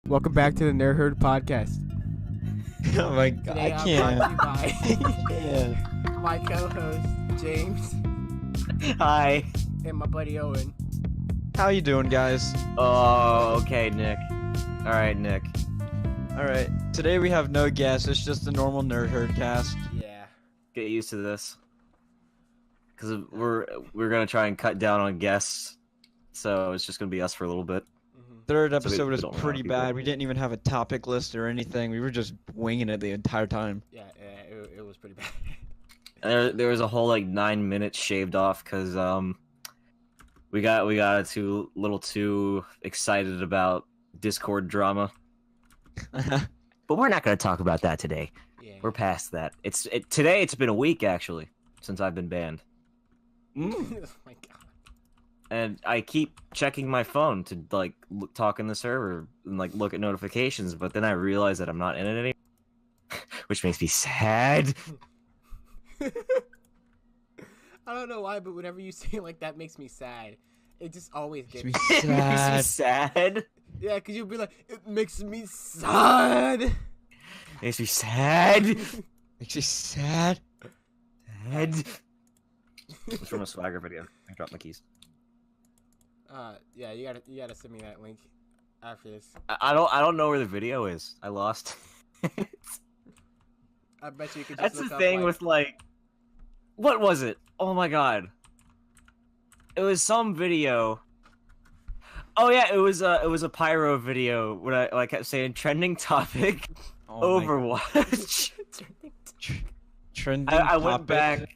Welcome back to the Nerd Herd podcast. Oh my god, Today I I'm can't. brought to you by Yeah. my co-host James Hi. and my buddy Owen. How you doing, guys? Oh, okay, Nick. All right, Nick. All right. Today we have no guests. It's just a normal nerd herd cast. Yeah. Get used to this, because we're gonna try and cut down on guests, so it's just gonna be us for a little bit. Third we episode was don't have pretty people. bad. We didn't even have a topic list or anything. We were just winging it the entire time. Yeah, it was pretty bad. And there was a whole like 9 minutes shaved off because we got too little too excited about Discord drama. But we're not gonna talk about that today. Yeah. We're past that. Today. It's been a week actually since I've been banned. Oh my god. And I keep checking my phone to like talk in the server and like look at notifications, but then I realize that I'm not in it anymore, which makes me sad. I don't know why, but whenever you say it like that makes me sad. It just always gets me It makes me sad. sad. Yeah, because you'll be like, it makes me sad. Makes me sad. Makes you sad. Sad. It's from a Swagger video. I dropped my keys. Yeah, you gotta send me that link after this. I don't know where the video is. I lost. I bet you could just That's look the up, thing like, with like, what was it? Oh my god, it was some video. Oh yeah, it was a pyro video when I kept saying trending topic, Oh my Overwatch. god. Trending I went topic.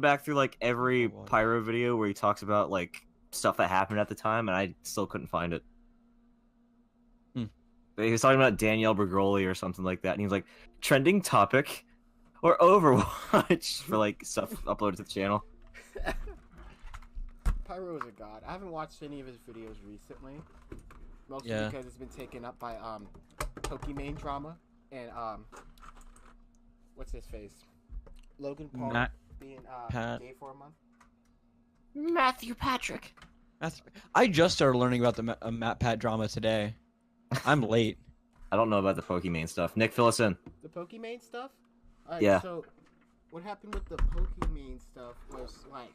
back through like every Overwatch. pyro video where he talks about like stuff that happened at the time, and I still couldn't find it. He was talking about Danielle Bergoli or something like that, and he was like, trending topic or Overwatch for like stuff uploaded to the channel. Pyro is a god. I haven't watched any of his videos recently, mostly Yeah. because it's been taken up by Pokimane drama and what's his face, Logan Paul Matt being Pat. gay for a month. Matthew Patrick. I just started learning about the Matt Pat drama today. I'm late. I don't know about the Pokimane stuff. Nick, fill us in. The Pokimane stuff. Alright, Yeah. So what happened with the Pokimane stuff was like,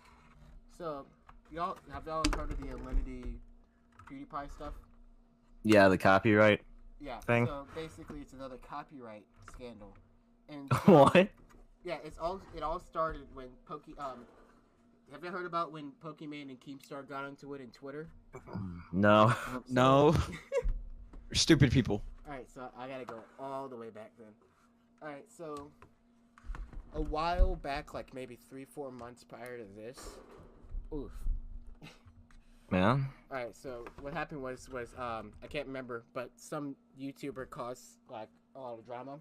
so y'all heard of the Alinity PewDiePie stuff? Yeah, the copyright Yeah. thing. So basically, it's another copyright scandal. And so, What? yeah, it all started when have you heard about when Pokimane and Keemstar got into it in Twitter? No. No. Stupid people. Alright, so I gotta go all the way back then. Alright, so a while back, like maybe 3-4 months prior to this. Oof. Man. Alright, so what happened was I can't remember, but some YouTuber caused like a lot of drama.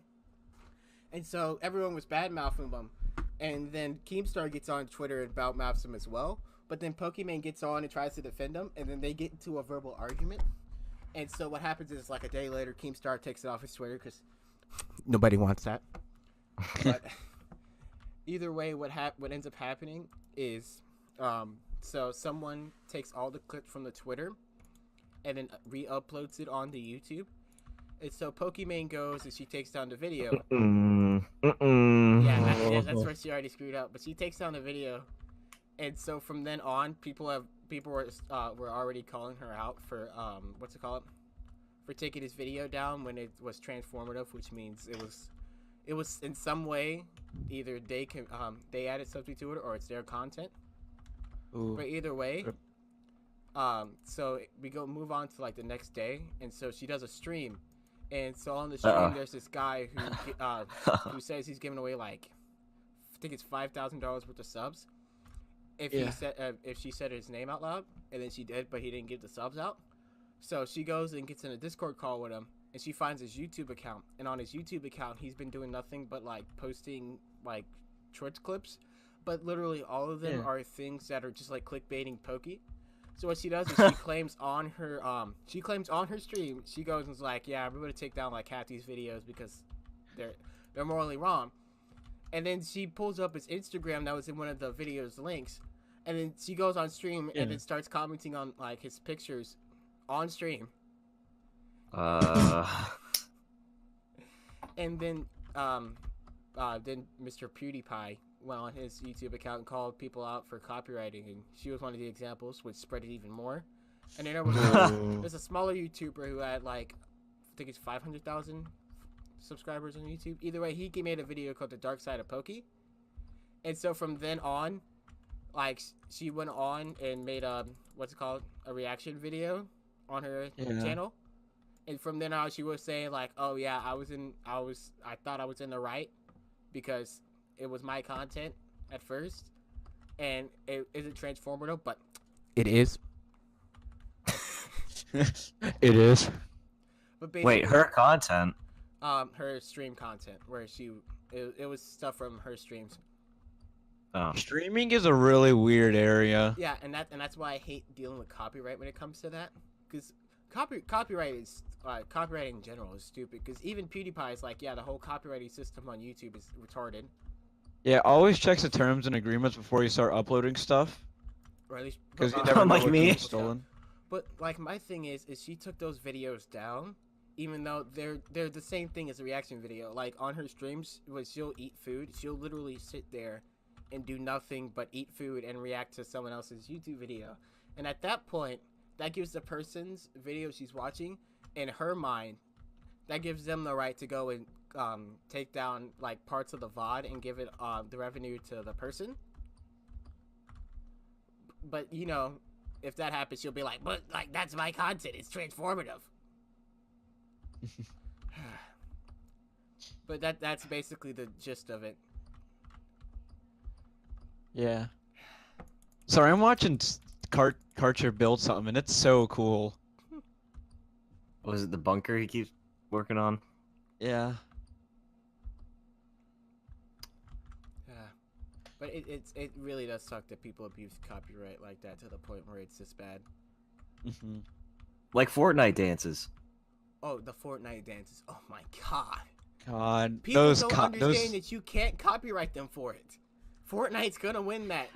And so everyone was bad mouthing them. And then Keemstar gets on Twitter and about mouths him as well. But then Pokimane gets on and tries to defend him, and then they get into a verbal argument. And so what happens is like a day later, Keemstar takes it off his Twitter because nobody wants that. But either way, what ends up happening is so someone takes all the clips from the Twitter and then re-uploads it onto YouTube. And so Pokimane goes and she takes down the video. Yeah, that's where she already screwed up. But she takes down the video, and so from then on, people were already calling her out for for taking his video down when it was transformative, which means it was in some way either they added something to it or it's their content. Ooh. But either way, so we move on to like the next day, and so she does a stream. And so on the stream, there's this guy who says he's giving away like, I think it's $5,000 worth of subs. If she said his name out loud, and then she did, but he didn't give the subs out. So she goes and gets in a Discord call with him, and she finds his YouTube account. And on his YouTube account, he's been doing nothing but like posting like short clips, but literally all of them are things that are just like clickbaiting Pokey. So what she does is she claims on her stream, she goes and is like, yeah, we're gonna take down like half these videos because they're morally wrong. And then she pulls up his Instagram that was in one of the video's links, and then she goes on stream and then starts commenting on like his pictures on stream. And then Mr. PewDiePie went on his YouTube account and called people out for copywriting, and she was one of the examples, which spread it even more. And then there's a smaller YouTuber who had like, I think it's 500,000 subscribers on YouTube. Either way, he made a video called The Dark Side of Pokey. And so from then on, like, she went on and made a reaction video on her channel. And from then on, she was saying like, "Oh yeah, I thought I was in the right because it was my content at first, and it isn't transformative, but it is." It is. But wait, her content? Her stream content, where it was stuff from her streams. Oh. Streaming is a really weird area. Yeah, and that's why I hate dealing with copyright when it comes to that, because copyright is copyright in general is stupid. Because even PewDiePie is like, yeah, the whole copyrighting system on YouTube is retarded. Yeah, always checks the terms and agreements before you start uploading stuff. Or at least because you never know like what me. can be stolen. But like my thing is she took those videos down, even though they're the same thing as a reaction video. Like on her streams, when she'll eat food, she'll literally sit there and do nothing but eat food and react to someone else's YouTube video. And at that point, that gives the person's video she's watching, in her mind, that gives them the right to go and take down like parts of the VOD and give it the revenue to the person. But you know, if that happens, she'll be like, "But like that's my content. It's transformative." But that's basically the gist of it. Yeah. Sorry, I'm watching Karcher build something, and it's so cool. Was it the bunker he keeps working on? Yeah. Yeah. But it really does suck that people abuse copyright like that to the point where it's this bad. Mm-hmm. Like Fortnite dances. Oh, the Fortnite dances. Oh my god. God, People don't understand that you can't copyright them for it. Fortnite's gonna win that.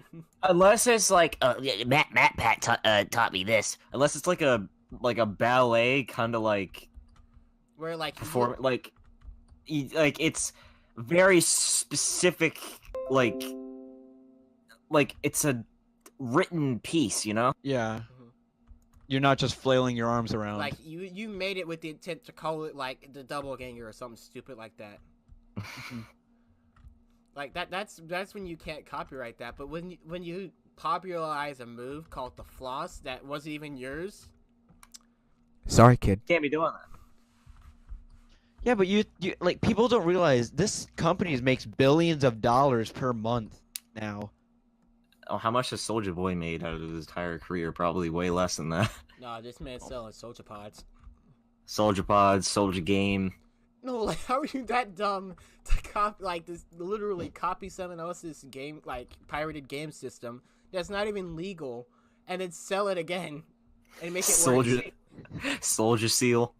Unless it's like Matt Pat taught me this. Unless it's like a ballet kind of like where like it's very specific, like it's a written piece, you know? Yeah. You're not just flailing your arms around. Like you made it with the intent to call it like the double ganger or something stupid like that. Like that's when you can't copyright that. But when you popularize a move called the floss that wasn't even yours. Sorry, kid. Can't be doing that. Yeah, but you like people don't realize this company makes billions of dollars per month now. Oh, how much has Soulja Boy made out of his entire career? Probably way less than that. Nah, this man's selling Soulja Pods. Soulja Pods, Soulja Game. No, like how are you that dumb to literally copy someone else's game, like pirated game system that's not even legal, and then sell it again and make it worse? Soulja Seal.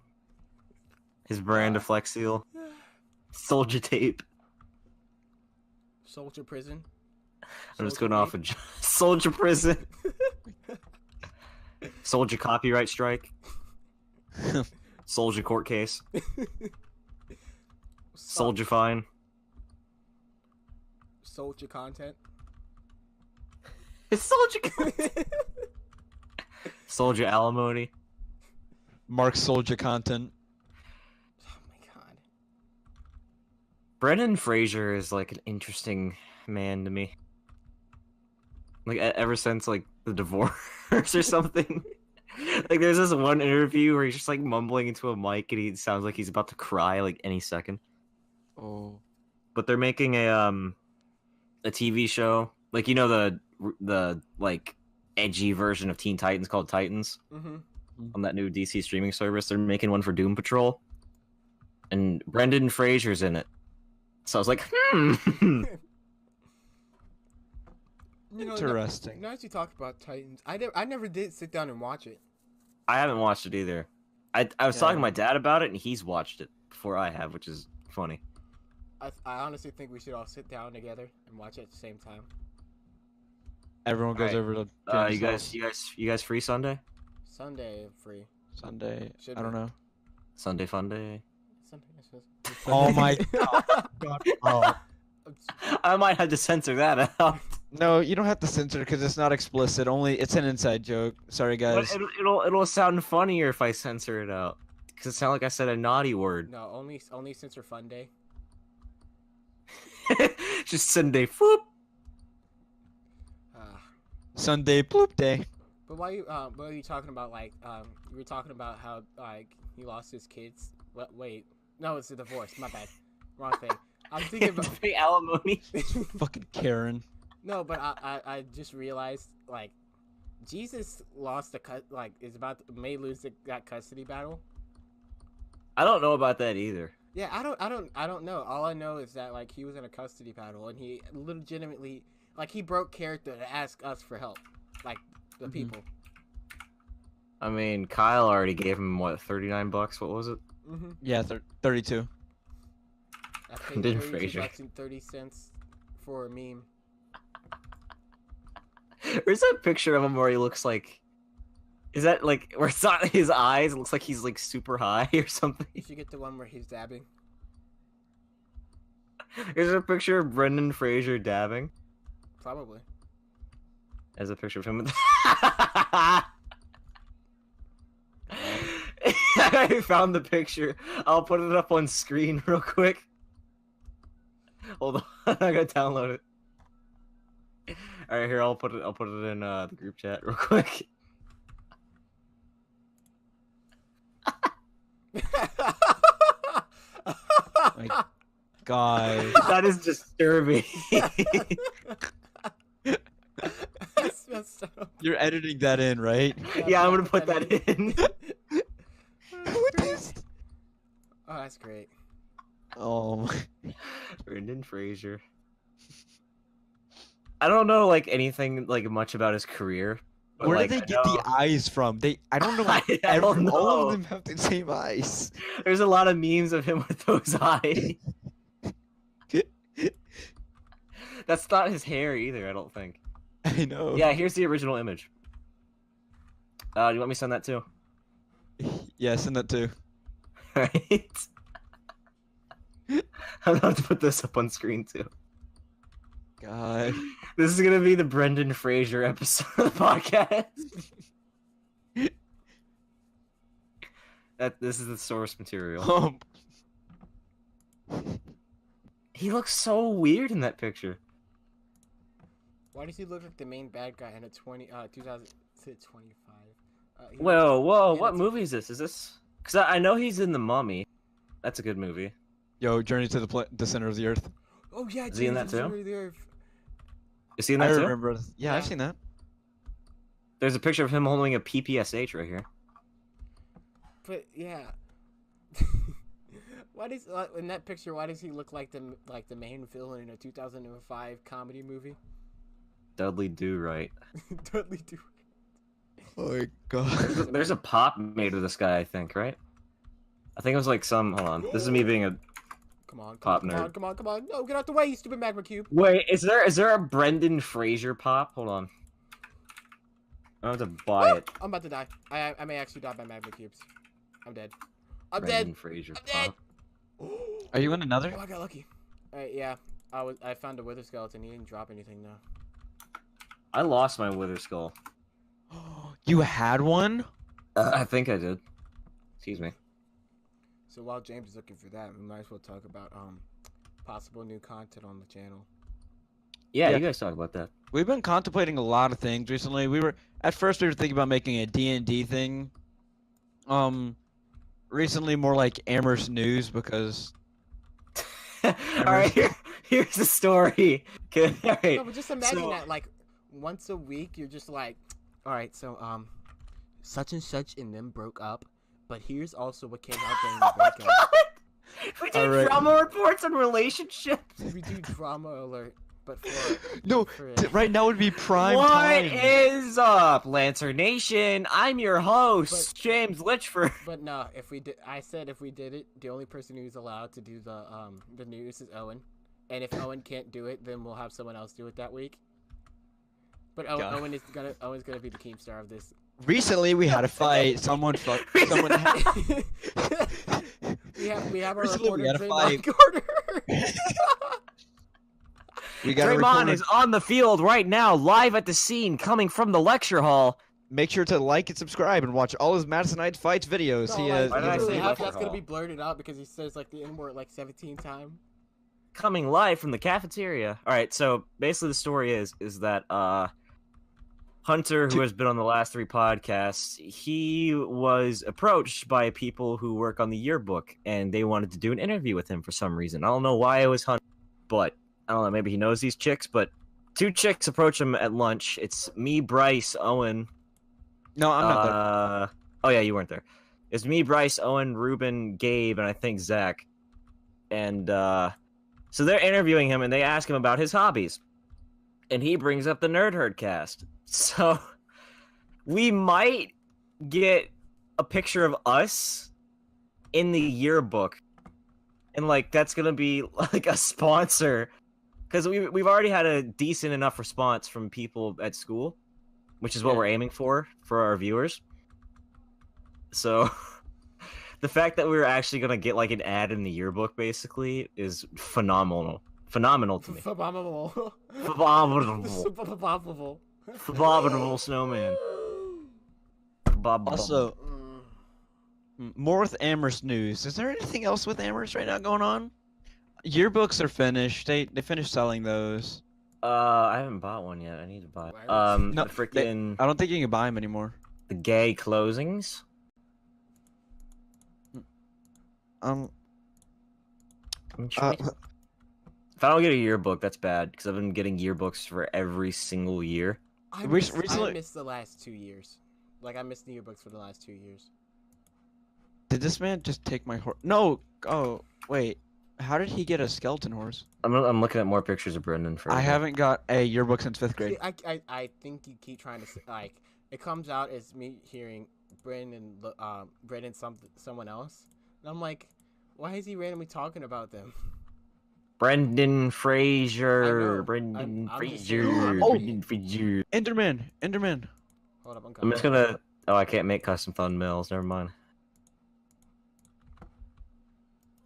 His brand of Flex Seal. Soulja Tape. Soulja Prison. I'm just going off of Soulja Prison. Soulja Copyright Strike. Soulja Court Case. Soulja Fine. Soulja Content. Soulja Content. Soulja Alimony. Mark Soulja Content. Oh my god. Brendan Fraser is like an interesting man to me. Like ever since like the divorce or something. Like there's this one interview where he's just like mumbling into a mic and he sounds like he's about to cry like any second. Oh. But they're making a TV show, like you know the like edgy version of Teen Titans called Titans. Mm-hmm. On that new DC streaming service. They're making one for Doom Patrol. And Brendan Fraser's in it. So I was like, You know, Interesting. Now that you talk about Titans, I never did sit down and watch it. I haven't watched it either. I was talking to my dad about it, and he's watched it before I have, which is funny. I honestly think we should all sit down together and watch it at the same time. Everyone goes over to you guys free Sunday? Sunday free. Sunday. Should I don't be. know. Sunday fun day. Oh my god. Oh. I might have to censor that out. No, you don't have to censor because it's not explicit. Only it's an inside joke. Sorry, But guys. it'll sound funnier if I censor it out. Because it sounds like I said a naughty word. No, only censor fun day. Just Sunday foop. Sunday bloop day. But what are you talking about? Like, you were talking about how like he lost his kids. Wait, no, it's a divorce. My bad, wrong thing. I'm thinking about Pay alimony. Fucking Karen. No, but I just realized like Jesus lost may lose that custody battle. I don't know about that either. Yeah, I don't know. All I know is that like he was in a custody battle and he legitimately like he broke character to ask us for help, like the people. I mean, Kyle already gave him what, $39? What was it? Yeah, 32. I paid Didn't 32 Frasier. bucks and 30 cents for a meme. Where's that picture of him where he looks like? Is that like where it's not his eyes? It looks like he's like super high or something. You should get the one where he's dabbing. Is there a picture of Brendan Fraser dabbing? Probably. There's a picture of him. I found the picture. I'll put it up on screen real quick. Hold on, I gotta download it. All right, here I'll put it in the group chat real quick. My God. That is disturbing. That's messed up. You're editing that in, right? Yeah, I'm gonna put that in. Oh, that's great. Oh. Brendan Fraser. I don't know like anything like much about his career. But, Where like, did they get the eyes from? I don't know. I don't All know. of them have the same eyes. There's a lot of memes of him with those eyes. That's not his hair either, I don't think. I know. Yeah, here's the original image. Do you want me to send that too? Yeah, send that too. Alright. I'm about to put this up on screen too. God. This is gonna be the Brendan Fraser episode of the podcast. This is the source material. He looks so weird in that picture. Why does he look like the main bad guy in a 2025? Whoa, what movie is this? Is this? Because I know he's in The Mummy. That's a good movie. Yo, Journey to the Center of the Earth. Oh yeah, Is he in that too? too? Is he in I that too? remember. Yeah, I've Yeah. seen that. There's a picture of him holding a PPSH right here. But yeah, why does in that picture? Why does he look like the main villain in a 2005 comedy movie? Dudley Do Right. Dudley Do. Oh my God. There's a pop made of this guy, I think, right? I think it was like some. Hold on. This is me being a. Come on, Pop come nerd. on! No, get out the way, you stupid magma cube! Wait, is there a Brendan Fraser pop? Hold on. I have to buy it. I'm about to die. I may actually die by magma cubes. I'm dead. I'm Brendan dead. Fraser I'm dead. pop. Are you in another? Oh, I got lucky. Alright, yeah. I found a wither skeleton. He didn't drop anything though. I lost my wither skull. You had one? I think I did. Excuse me. So while James is looking for that, we might as well talk about possible new content on the channel. Yeah, Yeah. you guys talk about that. We've been contemplating a lot of things recently. At first we were thinking about making a D&D thing. Recently more like Amherst News because Alright, here's the story. Okay, alright. No, but just imagine So- that, like, once a week, you're just like, alright, so, such and such and them broke up, but here's also what came out during the breakup. We do Alright. drama reports on relationships. We do drama alert, but for... no, for right now would be prime What time. is up, Lancer Nation? I'm your host, But- James Litchford. But no, if we did, I said if we did it, the only person who's allowed to do the news is Owen, and if Owen can't do it, then we'll have someone else do it that week. But God. Owen's gonna be the Keemstar of this. Recently we had a fight. Someone we have our Recently, we reporter had a Draymond fight. Carter. We got a Draymond reporter. is on the field right now, live at the scene, coming from the lecture hall. Make sure to like and subscribe and watch all his Madisonite Fights videos. No, He like, Why did I literally say half lecture that's gonna hall? be blurted out because he says like the N word like 17 times. Coming live from the cafeteria. All right, so basically the story is that Hunter, who has been on the last 3 podcasts, he was approached by people who work on the yearbook, and they wanted to do an interview with him for some reason. I don't know why it was Hunter, but I don't know. Maybe he knows these chicks. But 2 chicks approach him at lunch. It's me, Bryce, Owen. No, I'm not there. Oh yeah, you weren't there. It's me, Bryce, Owen, Ruben, Gabe, and I think Zach. And so they're interviewing him, and they ask him about his hobbies, and he brings up the Nerd Herd cast. So we might get a picture of us in the yearbook, and like that's gonna be like a sponsor, because we've already had a decent enough response from people at school, which is what we're aiming for our viewers. So the fact that we're actually gonna get like an ad in the yearbook basically is phenomenal to me. Phenomenal. Phenomenal. Phenomenal snowman. Also, more with Amherst news. Is there anything else with Amherst right now going on? Yearbooks are finished. They finished selling those. I haven't bought one yet. I need to buy. No, the freaking I don't think you can buy them anymore. the gay closings. If I don't get a yearbook, that's bad because I've been getting yearbooks for every single year. I Recently- missed the last 2 years. Like I missed the yearbooks for the last 2 years. Did this man just take my horse? No. Oh, wait. How did he get a skeleton horse? I'm looking at more pictures of Brendan for. I haven't got a yearbook since 5th grade. See, I think you keep trying to like it comes out as me hearing Brendan someone else, and I'm like, why is he randomly talking about them? Brendan I Fraser. know. Brendan I'm just Fraser. saying. Oh. Brendan Fraser. Enderman. Hold up, I'm I'm coming. just gonna. Oh, I can't make custom thumbnails. Never mind.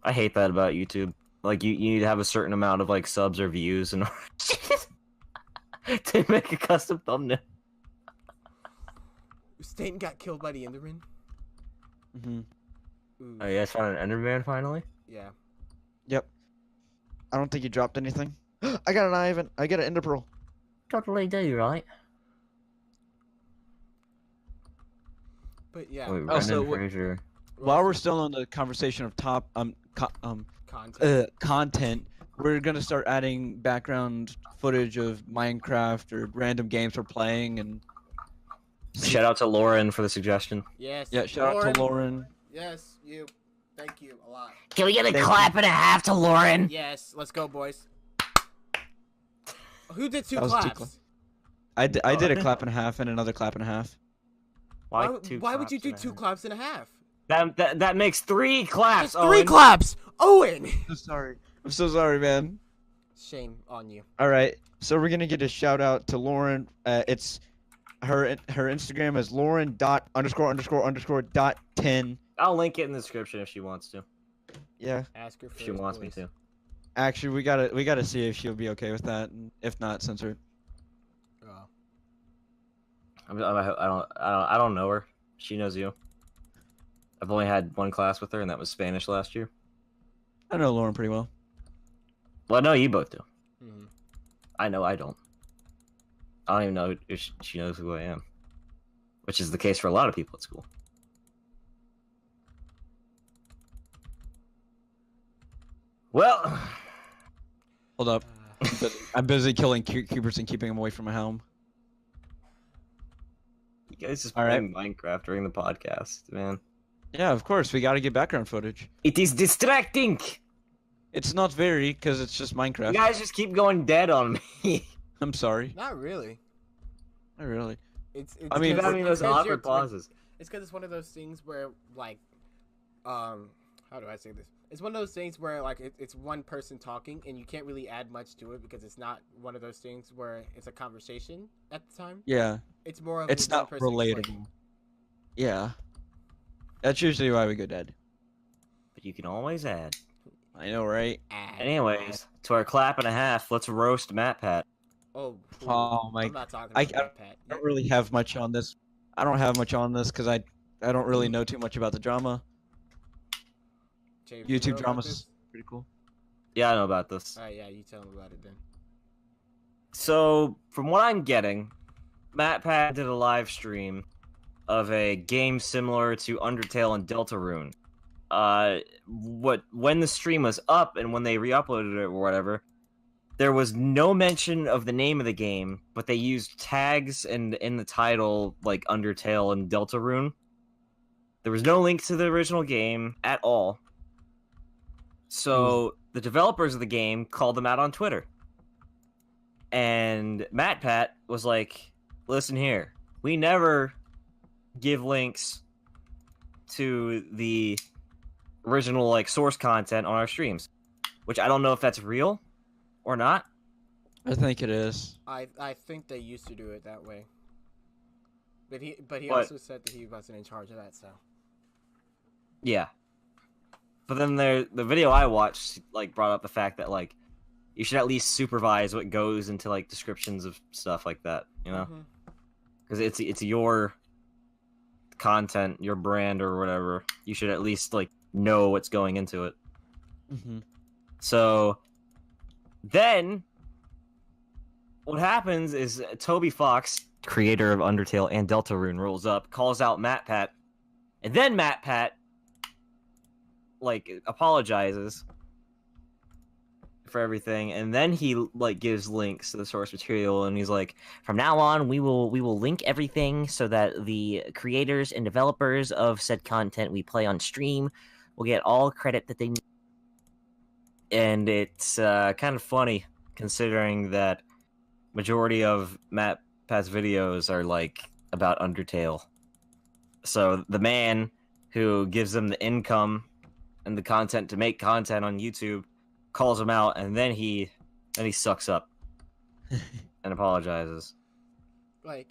I hate that about YouTube. Like you need to have a certain amount of like subs or views in order to make a custom thumbnail. Staten got killed by the Enderman. Mm-hmm. Ooh, Oh, you guys found an Enderman finally? yeah. Yep. I don't think you dropped anything. I got an Ivan. I got an Ender Pearl. Totally do, right? But yeah, Wait, Also, Brendan Fraser. While we're still on the conversation of top content, we're gonna start adding background footage of Minecraft or random games we're playing, and Shout out to Lauren for the suggestion. yes. yeah, shout out to Lauren. Yes, you. Thank you a lot. Can we get a Thank clap and a half to Lauren? Yes, let's go, boys. Who did 2 That was 2 claps? I did a clap and a half and another clap and a half. Why would you do 2 claps and a half? That makes 3 claps. It's 3 Owen. claps. Owen. I'm sorry. I'm so sorry, man. Shame on you. All right, so we're gonna get a shout out to Lauren. It's her Instagram is Lauren.___.10. I'll link it in the description if she wants to. Yeah. Ask her for If she his wants me voice. to. Actually, we gotta see if she'll be okay with that, and if not, censor it. Oh. I don't know her. She knows you. I've only had 1 class with her, and that was Spanish last year. I know Lauren pretty well. Well, I know you both do. Hmm. I know I don't. I don't even know if she knows who I am, which is the case for a lot of people at school. Well, Hold up. I'm busy killing creepers and keeping them away from my home. you guys just All right. playing Minecraft during the podcast, man. Yeah, of course. We gotta get background footage. It is distracting. It's not very, because it's just Minecraft. You guys just keep going dead on me. I'm sorry. Not really. Not really. It's I mean, Keep having those because awkward pauses. It's because it's one of those things where, like, how do I say this? It's one of those things where, like, it's one person talking, and you can't really add much to it because it's not one of those things where it's a conversation at the time. Yeah. It's more of It's one not person relatable. explaining. Yeah. That's usually why we go dead. But You can always add. I know, right? Anyways, to our clap and a half, let's roast MatPat. Oh, Oh my! I'm not talking I about that, Pat. don't really have much on this. I don't have much on this because I don't really know too much about the drama. James, you know YouTube about dramas this? is pretty cool. Yeah, I know about this. Alright, yeah, you tell him about it then. So, from what I'm getting, MatPat did a live stream of a game similar to Undertale and Deltarune. When the stream was up and when they re-uploaded it or whatever, there was no mention of the name of the game, but they used tags and in the title like Undertale and Deltarune. There was no link to the original game at all. So the developers of the game called them out on Twitter. And MatPat was like, listen here, we never give links to the original like source content on our streams. Which I don't know if that's real or not. I think it is. I think they used to do it that way. But he also said that he wasn't in charge of that, so. Yeah. But then the video I watched like brought up the fact that like you should at least supervise what goes into like descriptions of stuff like that, you know? Because it's your content, your brand or whatever. You should at least like know what's going into it. So then what happens is Toby Fox, creator of Undertale and Deltarune, rolls up, calls out MatPat, and then MatPat like apologizes for everything, and then he like gives links to the source material, and he's like, from now on we will link everything so that the creators and developers of said content we play on stream will get all credit that they need. And it's kind of funny considering that majority of MatPat's videos are like about Undertale. So the man who gives them the income and the content to make content on YouTube calls him out, and then he sucks up and apologizes. Like,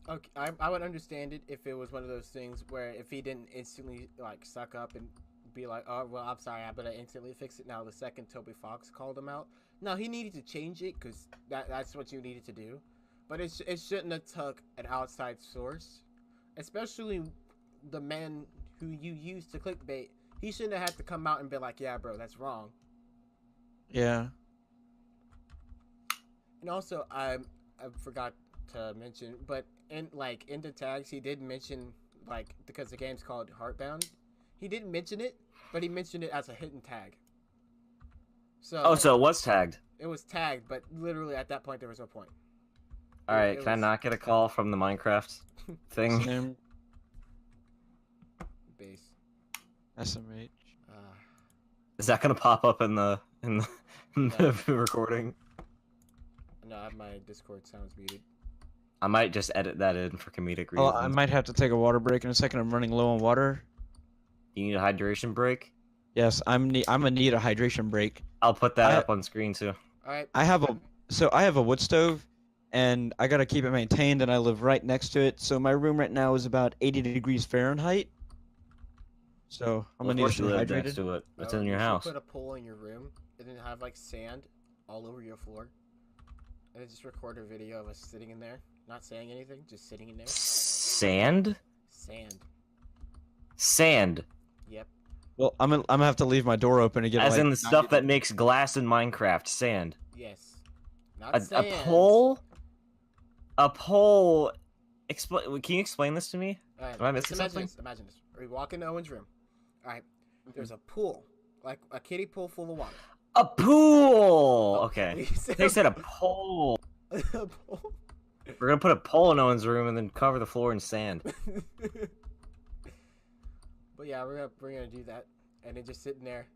okay, I would understand it if it was one of those things where if he didn't instantly like suck up and be like, oh well, I'm sorry, I better instantly fix it now. The second Toby Fox called him out, no, he needed to change it because that's what you needed to do. But it shouldn't have took an outside source, especially the man who you used to clickbait. He shouldn't have had to come out and be like, yeah, bro, that's wrong. Yeah. And also, I forgot to mention, but in the tags, he did mention, like, because the game's called Heartbound, he didn't mention it, but he mentioned it as a hidden tag. So so it was tagged. It was tagged, but literally at that point there was no point. All right, can I not get a call from the Minecraft thing? Same. Base. SMH. Is that gonna pop up in the recording? No, I have my Discord sounds muted. I might just edit that in for comedic reasons. Oh, I might have to take a water break in a second. I'm running low on water. You need a hydration break? Yes, I'm gonna need a hydration break. I'll put that up on screen too. All right. I have a wood stove, and I gotta keep it maintained, and I live right next to it. So my room right now is about 80 degrees Fahrenheit. So I'm gonna need to stay hydrated. To it. It's in your house. Put a pole in your room, and then have like sand all over your floor, and then just record a video of us sitting in there, not saying anything, just sitting in there. Sand? Sand. Sand. Yep. Well, I'm gonna have to leave my door open to get. As like, in the stuff that makes glass in Minecraft. Sand. Yes. Not sand. A pole. A pole. Can you explain this to me? Right, Am I missing something? Imagine this. We walk into Owen's room. All right. There's a pool, like a kiddie pool full of water. A pool. Okay. They said a pole. A pool. We're gonna put a pole in Owen's room and then cover the floor in sand. But yeah, we're gonna do that, and then just sitting there.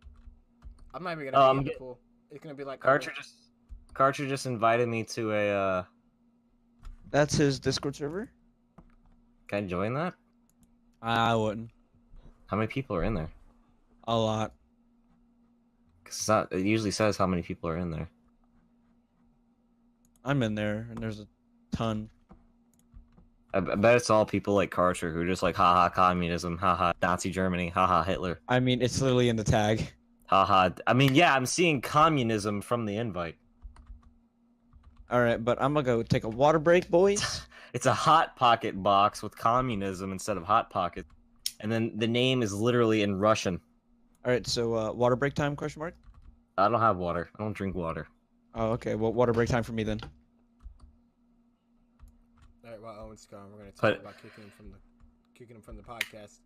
I'm not even gonna be in the pool. It's gonna be like Karcher just invited me to a. That's his Discord server. Can I join that? I wouldn't. How many people are in there? A lot. Cause it usually says how many people are in there. I'm in there, and there's a ton. I bet it's all people like Karcher who are just like, haha, communism, haha, Nazi Germany, haha, Hitler, I mean, it's literally in the tag. haha. I mean, yeah, I'm seeing communism from the invite. All right, but I'm gonna go take a water break, boys. It's a Hot Pocket box with communism instead of Hot Pocket. And then the name is literally in Russian. All right, so water break time? Question mark. I don't have water. I don't drink water. Oh, okay. Well, water break time for me then. All right, while Owen's gone, we're gonna talk about kicking him from the podcast.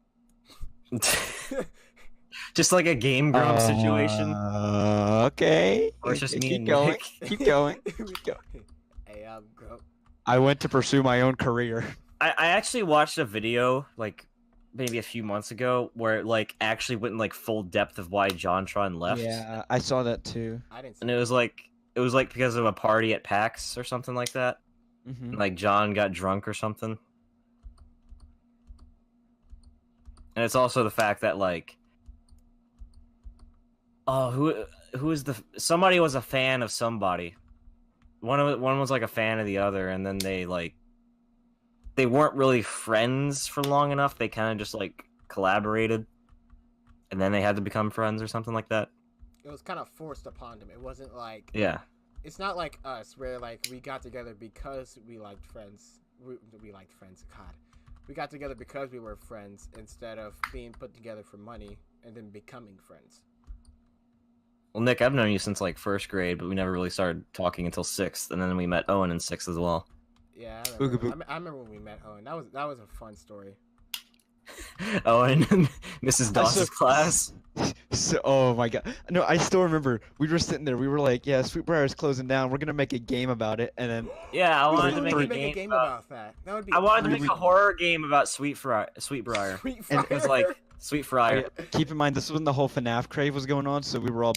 Just like a Game Grump situation. Okay. Or it's just me keep and going. Nick. Keep going. Keep going. Hey, Grump. I went to pursue my own career. I actually watched a video like maybe a few months ago where it like actually went in like full depth of why JonTron left. Yeah, I saw that too. I didn't. And it was like because of a party at PAX or something like that. Mm-hmm. Like John got drunk or something. And it's also the fact that like who is somebody was a fan of somebody. One was like a fan of the other, and then they weren't really friends for long enough. They kind of just like collaborated, and then they had to become friends or something like that. It was kind of forced upon them. It wasn't like Yeah. It's not like us where like we got together because we liked friends. We liked friends. God, we got together because we were friends instead of being put together for money and then becoming friends. Well, Nick, I've known you since like first grade, but we never really started talking until sixth, and then we met Owen in sixth as well. Yeah, I remember when we met Owen. That was a fun story. Owen, Mrs. Doss's class. So, oh my god. No, I still remember. We were sitting there. We were like, yeah, Sweetbriar's closing down. We're going to make a game about it. And then... Yeah, I wanted to make make a game about that. That would be I wanted to make a horror game about Sweetbriar. And it was like Sweet Friar. Keep in mind, this was when the whole FNAF crave was going on, so we were all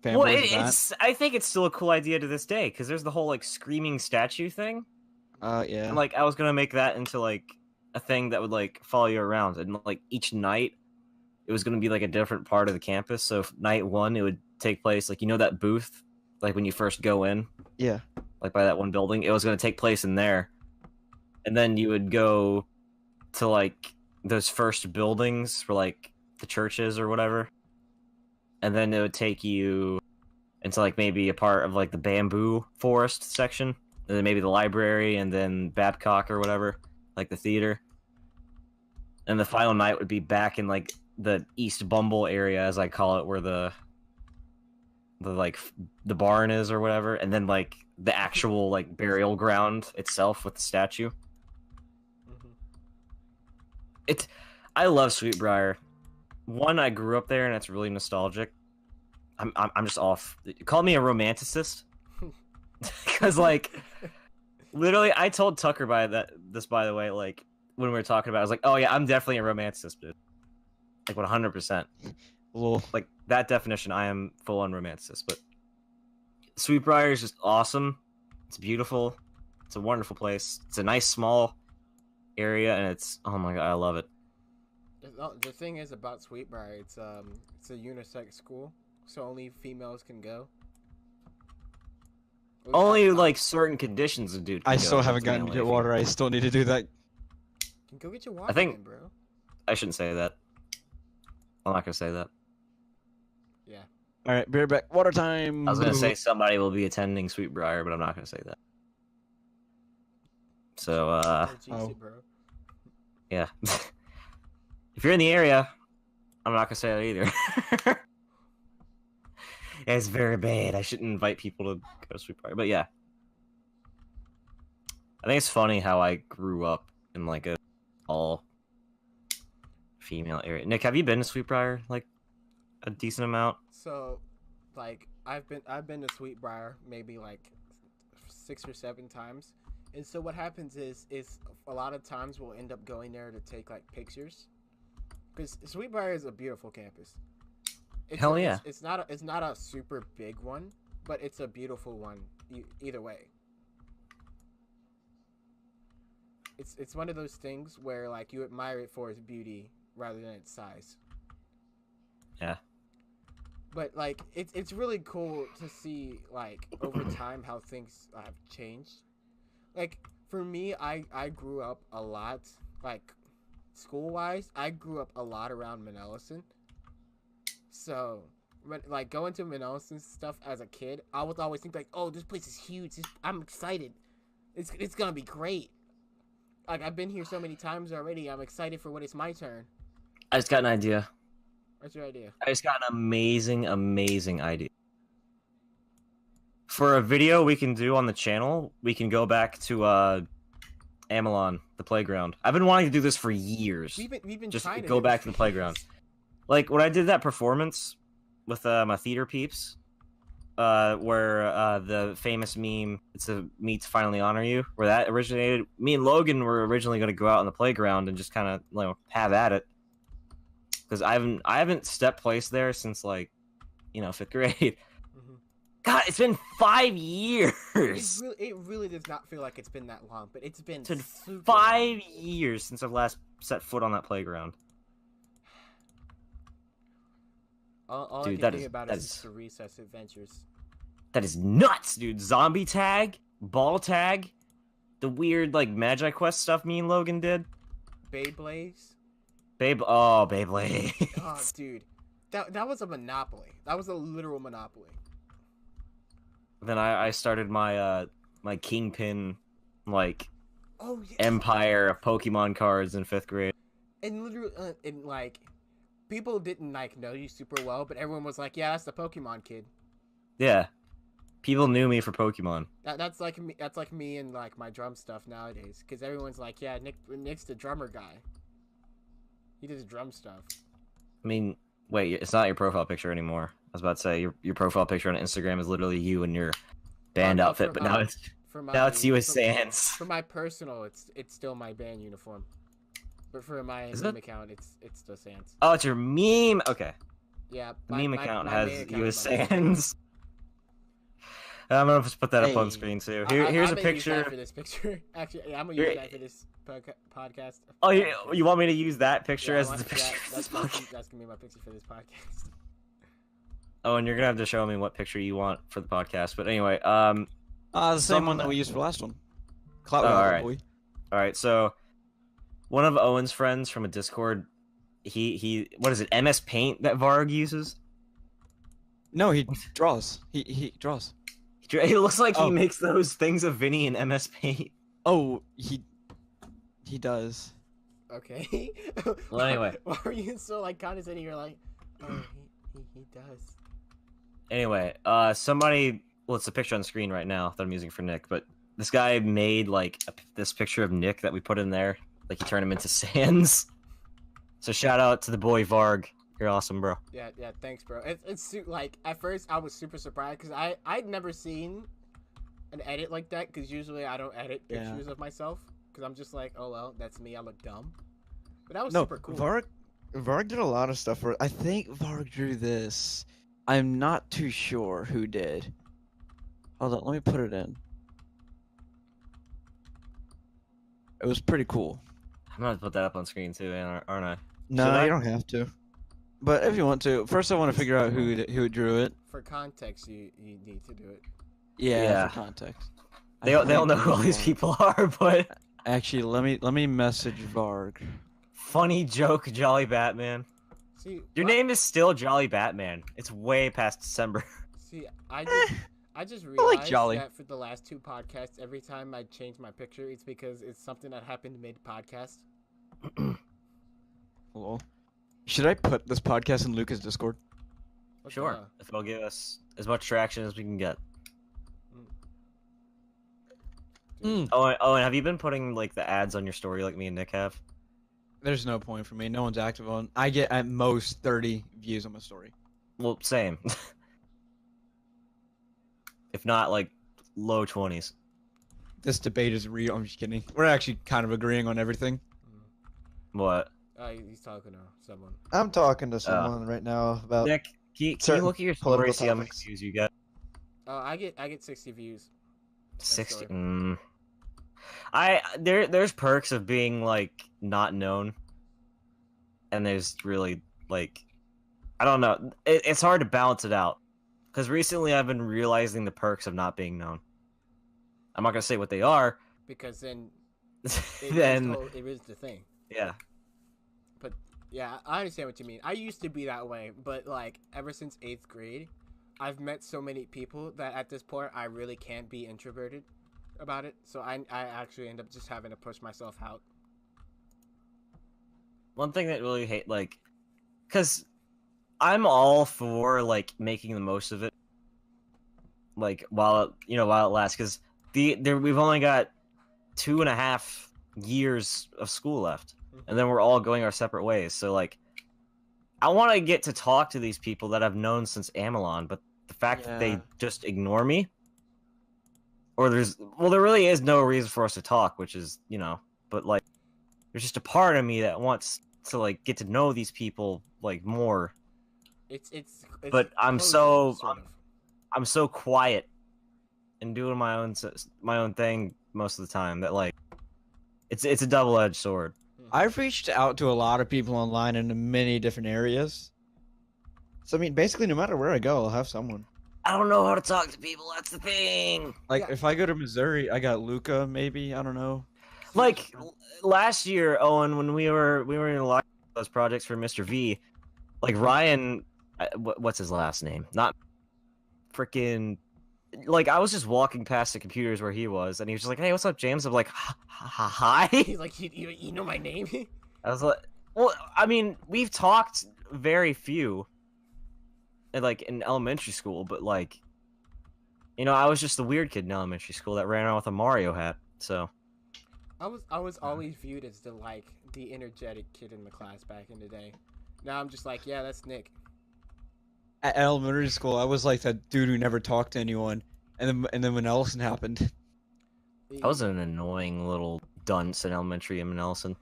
fanboys Well, of that. it's. I think it's still a cool idea to this day, because there's the whole, like, screaming statue thing. Yeah. And, like, I was going to make that into, like, a thing that would, like, follow you around. And, like, each night, it was going to be, like, a different part of the campus. So, if night one, it would take place, like, you know that booth? Like, when you first go in? Yeah. Like, by that one building? It was going to take place in there. And then you would go to, like, those first buildings for, like, the churches or whatever. And then it would take you into, like, maybe a part of, like, the bamboo forest section. And then maybe the library, and then Babcock or whatever. Like, the theater. And the final night would be back in, like, the East Bumble area, as I call it, where the barn is or whatever. And then, like, the actual, like, burial ground itself with the statue. I love Sweetbriar. One, I grew up there, and it's really nostalgic. I'm just off. Call me a romanticist, because like, literally, I told Tucker by the way, like when we were talking about it, I was like, oh yeah, I'm definitely a romanticist, dude. Like 100%. Like that definition, I am full on romanticist. But Sweetbriar is just awesome. It's beautiful. It's a wonderful place. It's a nice small area, and it's, oh my god, I love it. The thing is about Sweetbriar, it's a unisex school, so only females can go. Only like certain conditions a dude can I go. still haven't gotten to get water. I still need to do that. Go get your water, then, bro. I shouldn't say that. I'm not gonna say that. Yeah. All right, be right back. Water time. I was gonna say somebody will be attending Sweetbriar, but I'm not gonna say that. So, bro. Yeah. If you're in the area, I'm not gonna say that either. It's very bad. I shouldn't invite people to go to Sweetbriar, but yeah. I think it's funny how I grew up in like a all female area. Nick, have you been to Sweetbriar like a decent amount? So, like I've been to Sweetbriar maybe like 6 or 7 times. And so what happens is a lot of times we'll end up going there to take like pictures, because Sweetbriar is a beautiful campus. Hell yeah! It's not a super big one, but it's a beautiful one. Either way, it's one of those things where like you admire it for its beauty rather than its size. Yeah. But like it's really cool to see like over time how things have changed. Like for me, I grew up a lot, like, school-wise, I grew up a lot around Manellison. So, when, like, going to Manellison stuff as a kid, I would always think, like, oh, this place is huge. I'm excited. It's gonna be great. Like, I've been here so many times already. I'm excited for when it's my turn. I just got an idea. What's your idea? I just got an amazing idea. For a video we can do on the channel, we can go back to Amelon, the playground. I've been wanting to do this for years. We've been just trying to go do back this to the for playground. years. Like when I did that performance with my theater peeps, where the famous meme, it's a me to finally honor you, where that originated. Me and Logan were originally going to go out on the playground and just kind of have at it, because I haven't step placed there since like 5th grade. God, it's been 5 years. It really does not feel like it's been that long, but it's been 5 years since I've last set foot on that playground. All Dude, I can think about is the recess adventures. That is nuts, dude. Zombie tag, ball tag, the weird like Magi Quest stuff me and Logan did. Beyblades. Beyblade. Oh, dude, that was a monopoly. That was a literal monopoly. Then I started my my Kingpin like yes. empire of Pokemon cards in 5th grade. And literally, and like, people didn't like know you super well, but everyone was like, "Yeah, that's the Pokemon kid." Yeah, people knew me for Pokemon. That's like me. That's like me and like my drum stuff nowadays, because everyone's like, "Yeah, Nick's the drummer guy. He does drum stuff." I mean, wait, it's not your profile picture anymore. I was about to say your profile picture on Instagram is literally you in your band outfit, but now it's you as Sans. For my personal, it's still my band uniform, but for my meme account, it's still Sans. Oh, it's your meme. Okay. Yeah. The meme account has you as Sans. I'm gonna just put that up on screen too. Here's a picture. Use that for this picture. Actually, yeah, I'm gonna use that for this podcast. Oh, you want me to use that picture as the picture? That's gonna be my picture for this podcast. Oh, and you're gonna have to show me what picture you want for the podcast. But anyway, the same one that we used for the last one. Clout boy. All right. So, one of Owen's friends from a Discord, he what is it? MS Paint that Varg uses? No, he draws. He draws. It looks like he makes those things of Vinny in MS Paint. Oh, he does. Okay. Well, anyway. Why are you so like condescending? You're like, oh, he does. Anyway, somebody. Well, it's a picture on the screen right now that I'm using for Nick, but this guy made like this picture of Nick that we put in there. Like he turned him into Sans. So shout out to the boy Varg. You're awesome, bro. Yeah, thanks, bro. It's like at first I was super surprised because I'd never seen an edit like that, because usually I don't edit pictures of myself because I'm just like, oh well, that's me. I look dumb. But that was super cool. Varg did a lot of stuff. I think Varg drew this. I'm not too sure who did. Hold on, let me put it in. It was pretty cool. I'm gonna put that up on screen too, aren't I? No, you don't have to. But if you want to, first I want to figure out who drew it. For context, you need to do it. Yeah. For context. They all know who all these people are, but actually, let me message Varg. Funny joke, Jolly Batman. See, your name is still Jolly Batman. It's way past December. See, I just realized that for the last 2 podcasts, every time I change my picture, it's because it's something that happened mid-podcast. Hello. Should I put this podcast in Lucas' Discord? Sure. If it'll give us as much traction as we can get. Oh, and have you been putting like the ads on your story like me and Nick have? There's no point for me. No one's active on. I get at most 30 views on my story. Well, same. If not, like, low 20s. This debate is real. I'm just kidding. We're actually kind of agreeing on everything. What? He's talking to someone. I'm talking to someone right now about. Nick, can you look at your story, see how many views you get? I get 60 views. 60. There's perks of being like not known, and there's really like, I don't know. It's hard to balance it out, because recently I've been realizing the perks of not being known. I'm not gonna say what they are, because then then it is the thing. yeah. But yeah, I understand what you mean. I used to be that way, but like ever since 8th grade, I've met so many people that at this point I really can't be introverted about it. So I actually end up just having to push myself out. One thing that really hate like, because I'm all for like making the most of it, like while it lasts. Because we've only got 2.5 years of school left, and then we're all going our separate ways. So like, I want to get to talk to these people that I've known since Amelon, but the fact that they just ignore me, or there really is no reason for us to talk, which is but like, there's just a part of me that wants to like get to know these people like more. It's but I'm closure, I'm so quiet and doing my own thing most of the time that like it's a double-edged sword. I've reached out to a lot of people online in many different areas. So I mean, basically, no matter where I go, I'll have someone. I don't know how to talk to people. That's the thing. Like if I go to Missouri, I got Luca. Maybe I don't know. Like last year, Owen, when we were in a lot of those projects for Mr. V, like Ryan, what's his last name? Not freaking. Like I was just walking past the computers where he was, and he was just like, "Hey, what's up, James?" I'm like, "Hi." He's like, "You know my name?" I was like, "Well, I mean, we've talked very few, like in elementary school, but like, I was just the weird kid in elementary school that ran around with a Mario hat, so." I was always viewed as the energetic kid in the class back in the day. Now I'm just like, yeah, that's Nick. At elementary school, I was like that dude who never talked to anyone, and then when Ellison happened, I was an annoying little dunce in elementary in Ellison.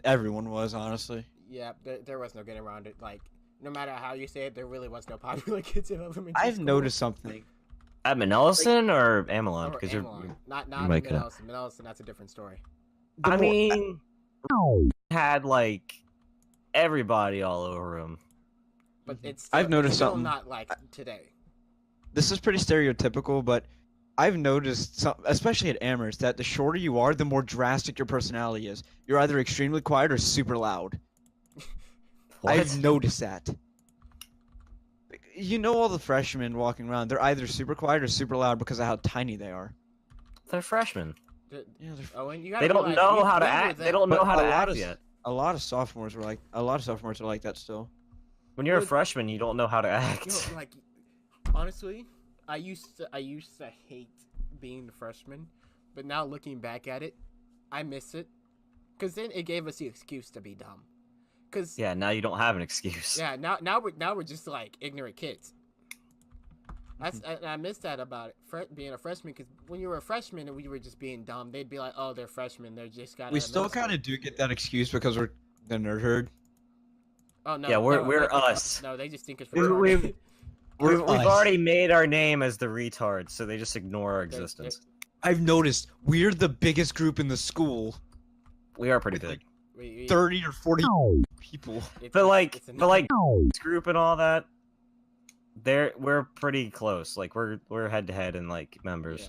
Everyone was, honestly. Yeah, there was no getting around it. Like, no matter how you say it, there really was no popular kids in elementary I've school. noticed something. At Manellison or Amelon? Because you're not make Manellison. Manellison, that's a different story. I mean, had like everybody all over him. But it's I've noticed still something. Not like today. This is pretty stereotypical, but I've noticed, especially at Amherst, that the shorter you are, the more drastic your personality is. You're either extremely quiet or super loud. I've noticed that. You know all the freshmen walking around, they're either super quiet or super loud because of how tiny they are. They're freshmen. Owen, they don't know how to act. They don't know how to act yet. A lot of sophomores are like that still. When you're a freshman, you don't know how to act. Like, honestly, I used to hate being the freshman, but now looking back at it, I miss it, because then it gave us the excuse to be dumb. Cause yeah, now you don't have an excuse. Yeah, now we're just like ignorant kids. I miss that about it, being a freshman, because when you were a freshman and we were just being dumb, they'd be like, "Oh, they're freshmen. They're just got." We still kind of do get that excuse because we're the nerd herd. Oh no! Yeah, we're us. No, they just think it's we've already made our name as the retards, so they just ignore our existence. I've noticed we're the biggest group in the school. We are pretty big. 30 or 40 people. But like group and all that, we're pretty close. Like we're head to head in like members. Yeah.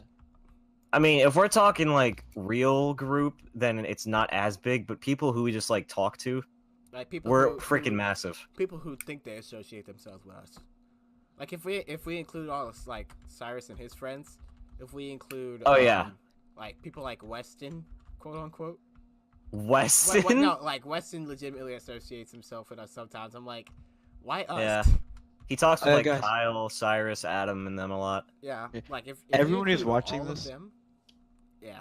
I mean, if we're talking like real group, then it's not as big. But people who we just like talk to, like people we're freaking massive. People who think they associate themselves with us. Like if we include all this, like Cyrus and his friends, if we include like people like Weston, quote unquote. Weston? No, like Weston legitimately associates himself with us sometimes. I'm like, why us? Yeah. He talks with like Kyle, Cyrus, Adam, and them a lot. Yeah. Like if everyone is watching this. Them, yeah.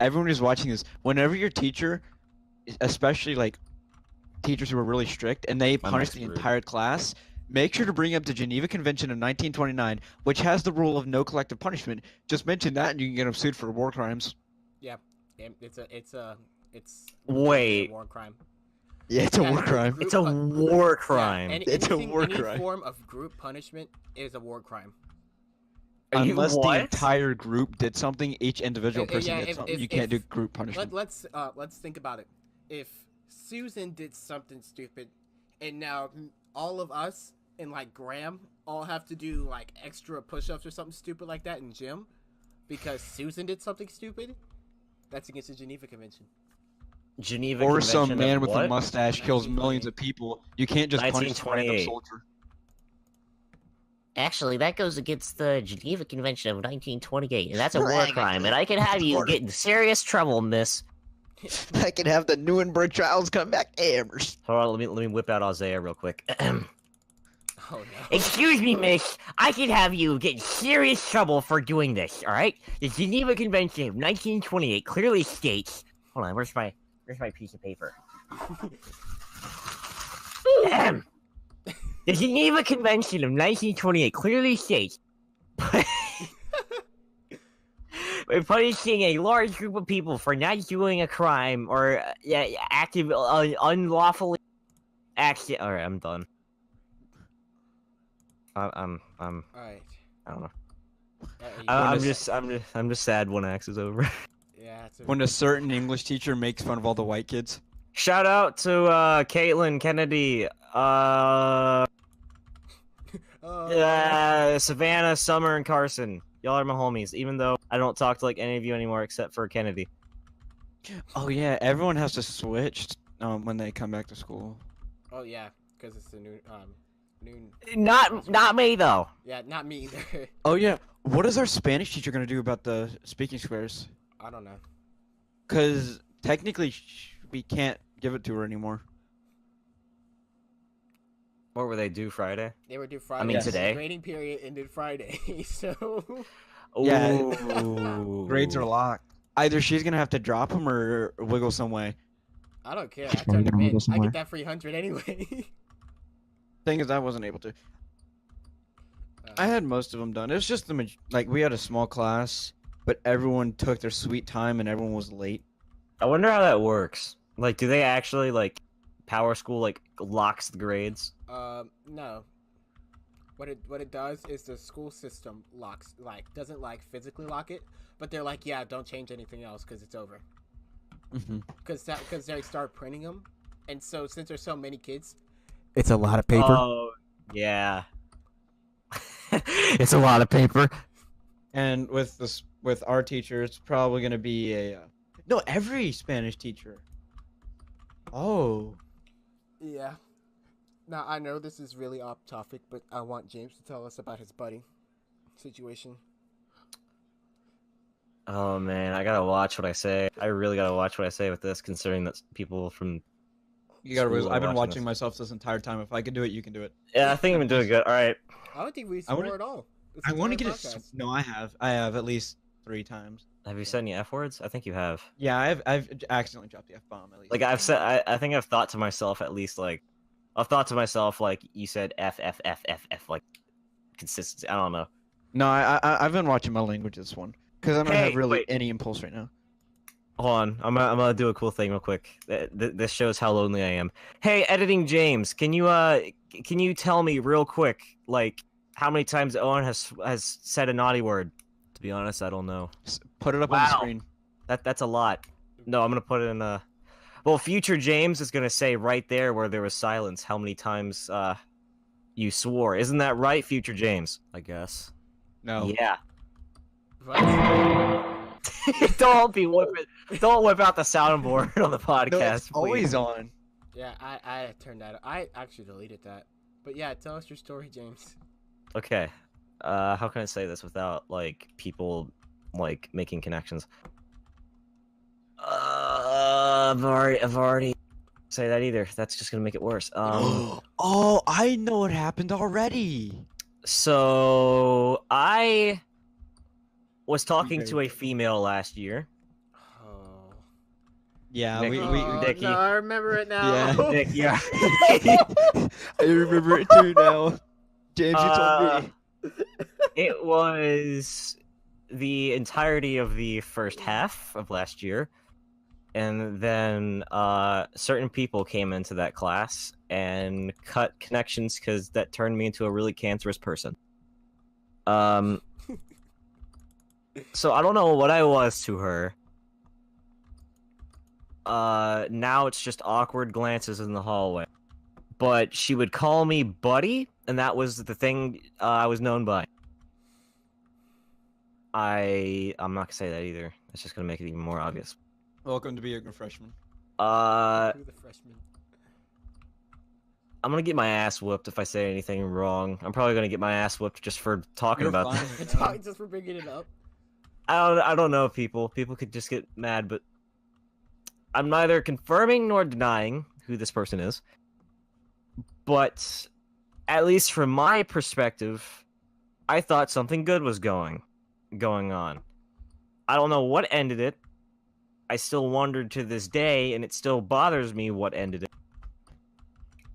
Everyone is watching this. Whenever your teacher, especially like teachers who are really strict and they punish the entire class, make sure to bring up the Geneva Convention of 1929, which has the rule of no collective punishment. Just mention that and you can get them sued for war crimes. Yeah. It's a war crime. Yeah, it's a war crime. It's a war crime. Yeah, it's a war crime. Any form of group punishment is a war crime. Unless the entire group did something, each individual person did something. You can't do group punishment. Let's think about it. If Susan did something stupid, and now all of us and like Graham all have to do like extra push-ups or something stupid like that in gym, because Susan did something stupid, that's against the Geneva Convention. Geneva Or Convention some man of with what? a mustache kills millions of people. You can't just punish some random 1928. soldier. Actually, that goes against the Geneva Convention of 1928, and that's a war crime, and I can have you get in serious trouble, miss. I can have the Nuremberg trials come back. Hammers. Hold on, let me whip out Isaiah real quick. Oh no. Excuse me, miss. I can have you get in serious trouble for doing this, alright? The Geneva Convention of 1928 clearly states... Hold on, where's my piece of paper? The Geneva Convention of 1928 clearly states... by punishing a large group of people for not doing a crime or active unlawfully action. All right, I'm done. I'm All right. I don't know. Alright, I'm just sad one axe is over. yeah. It's When a certain English teacher makes fun of all the white kids. Shout out to Caitlin Kennedy, Savannah, Summer, and Carson. Y'all are my homies, even though I don't talk to like any of you anymore except for Kennedy. Oh yeah, everyone has to switch when they come back to school. Oh yeah, because it's the noon. Not me, though. Yeah, not me either. Oh yeah, what is our Spanish teacher gonna do about the speaking squares? I don't know. Cause technically we can't give it to her anymore. What were they due Friday? They were due Friday. I mean, today. Grading period ended Friday, so. Yeah. Ooh. Grades are locked. Either she's gonna have to drop them or wiggle some way. I don't care. I turned them in. I get that free 100 anyway. Thing is, I wasn't able to. I had most of them done. It was just like we had a small class, but everyone took their sweet time and everyone was late. I wonder how that works. Like, do they actually like Power School like locks the grades? No. What it does is the school system doesn't physically lock it, but they're like, yeah, don't change anything else because it's over. Because they start printing them, and so since there's so many kids, it's a lot of paper. Oh, yeah. It's a lot of paper. And with our teacher, it's probably gonna be no, every Spanish teacher. Oh. Yeah. Now, I know this is really off topic, but I want James to tell us about his buddy situation. Oh man, I gotta watch what I say. I really gotta watch what I say with this, considering that people from You gotta realize, school are I've been watching this. myself this entire time. If I can do it, you can do it. Yeah, I think I'm doing good. All right. I don't think we I wanna- swore at all. I want to get it. podcast. No, I have at least 3 times. Have you said any F words? I think you have. Yeah, I've accidentally dropped the F-bomb at least. Like I've said, I think I've thought to myself at least like, I've thought to myself like you said F like consistency. I don't know. No, I've been watching my language this one because I don't have really wait. any impulse right now. Hold on, I'm gonna do a cool thing real quick. This shows how lonely I am. Hey, editing James, can you tell me real quick like how many times Owen has said a naughty word? To be honest, I don't know. Put it up on the Wow. screen. That's a lot. No, I'm gonna put it in a. Well, future James is gonna say right there where there was silence how many times you swore. Isn't that right, future James? I guess. No. Yeah. What? Don't whip out the soundboard on the podcast. No, it's please. always on. Yeah, I turned that. I actually deleted that. But yeah, tell us your story, James. Okay. How can I say this without like people like making connections? I've already say that either. That's just gonna make it worse. Oh, I know what happened already. So I was talking to a female last year. Oh. Yeah, Nick- we Dickie. No, I remember it now. Yeah. Nick, yeah. I remember it too now. James, you told me. It was the entirety of the first half of last year, and then certain people came into that class and cut connections because that turned me into a really cancerous person. So I don't know what I was to her. Now it's just awkward glances in the hallway. But she would call me buddy, and that was the thing I was known by. I'm not gonna say that either. It's just gonna make it even more obvious. Welcome to being a freshman. Who the freshman? I'm gonna get my ass whooped if I say anything wrong. I'm probably gonna get my ass whooped just for talking about this. Just for bringing it up. I don't know, people. People could just get mad, but I'm neither confirming nor denying who this person is. But at least from my perspective, I thought something good was going on. I don't know what ended it. I still wondered to this day, and it still bothers me what ended it.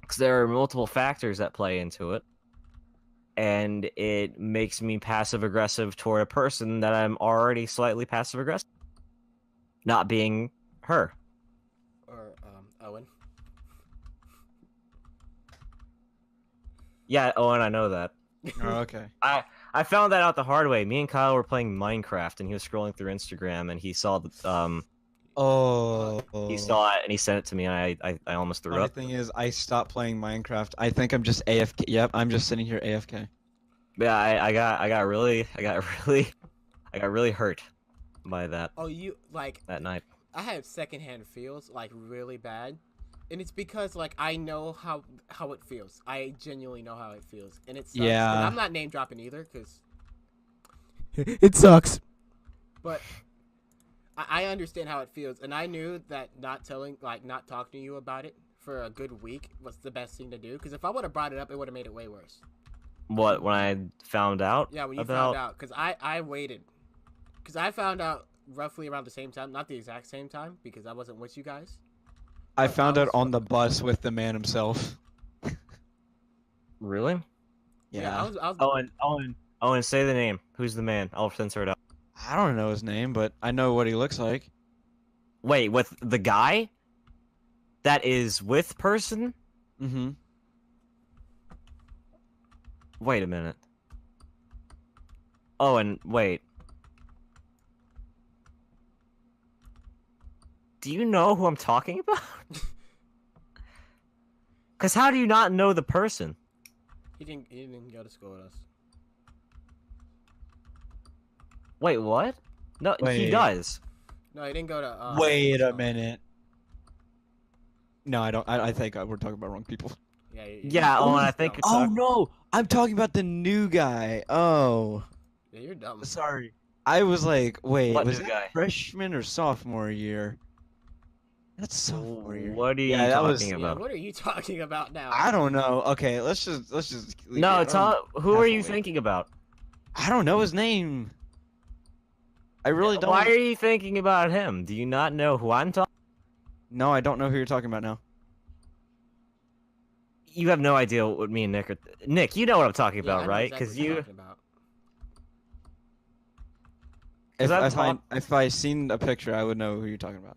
Because there are multiple factors that play into it. And it makes me passive-aggressive toward a person that I'm already slightly passive-aggressive. Not being her. Or, Owen. Yeah, Owen, I know that. Oh, okay. I found that out the hard way. Me and Kyle were playing Minecraft, and he was scrolling through Instagram, and he saw the he saw it, and he sent it to me, and I almost threw up. The thing is, I stopped playing Minecraft. I think I'm just AFK. Yep, I'm just sitting here AFK. Yeah, I got really hurt by that. Oh, you like that night. I have secondhand feels like really bad, and it's because like I know how it feels. I genuinely know how it feels, and it sucks. Yeah. And I'm not name dropping either because it sucks. But I understand how it feels, and I knew that not talking to you about it for a good week was the best thing to do. Because if I would have brought it up, it would have made it way worse. What, when I found out? Yeah, when you found out, because I waited, because I found out roughly around the same time, not the exact same time, because I wasn't with you guys. I found out on the bus with the man himself. Really? Yeah. I was... Owen, say the name. Who's the man? I'll censor it out. I don't know his name, but I know what he looks like. Wait, with the guy that is with person? Mm-hmm. Wait a minute. Owen, wait. Do you know who I'm talking about? Because how do you not know the person? He didn't go to school with us. Wait, what? No, he Wait. does. No, he didn't go to. Wait a minute. No, I don't. I think we're talking about wrong people. Yeah, Owen, I think. Oh no, I'm talking about the new guy. Oh. Yeah, you're dumb. Sorry. I was like, wait, What was new that guy? freshman or sophomore year? That's sophomore year. What are you Yeah, that was- talking Yeah, about? what are you talking about now? I don't know. Okay, let's just. No, who are you halfway. thinking about? I don't know his name. I really don't. Why are you thinking about him? Do you not know who I'm talking? No, I don't know who you're talking about now. You have no idea what me and Nick are. Nick, you know what I'm talking Yeah, I about, know right? exactly Because what you're you. talking about. If I seen a picture, I would know who you're talking about.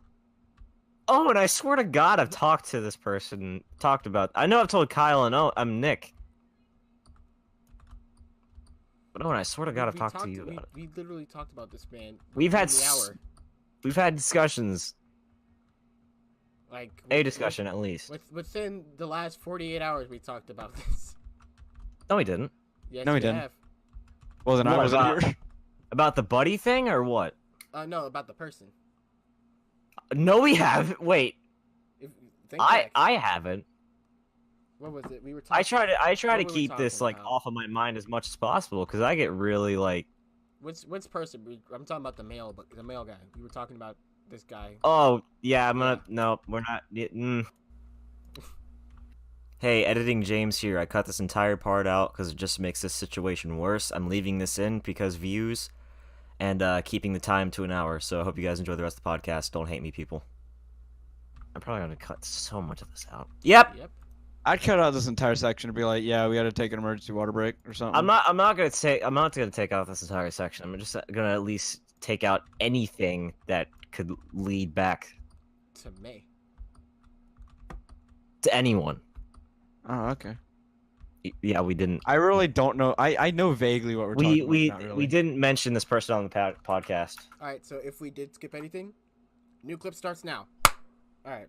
Oh, and I swear to God, I've talked to this person. Talked about. I know I've told Kyle and I'm Nick. But and I swear to God, I've talked to you about it. We literally talked about this man. We've had the hour. We've had discussions. Like A discussion at least. Within the last 48 hours, we talked about this. No, we didn't. Yes, No, we we didn't. have. Well, then I What wasn't about- here. About the buddy thing or what? No, about the person. No, we haven't. Wait, Think back. I haven't. What was it? We were talking. I try to What were we keep this talking like about? off of my mind as much as possible because I get really like. Which person? I'm talking about the male guy. We were talking about this guy. Oh yeah, I'm gonna. No, we're not. Hey, editing James here. I cut this entire part out because it just makes this situation worse. I'm leaving this in because views, and keeping the time to an hour. So I hope you guys enjoy the rest of the podcast. Don't hate me, people. I'm probably gonna cut so much of this out. Yep. I'd cut out this entire section and be like, yeah, we got to take an emergency water break or something. I'm not gonna take out this entire section. I'm just gonna at least take out anything that could lead back To me. to anyone. Oh, okay. Yeah, we didn't. I really don't know. I know vaguely what we're talking about. Not really. We didn't mention this person on the podcast. All right. So if we did skip anything, new clip starts now. All right.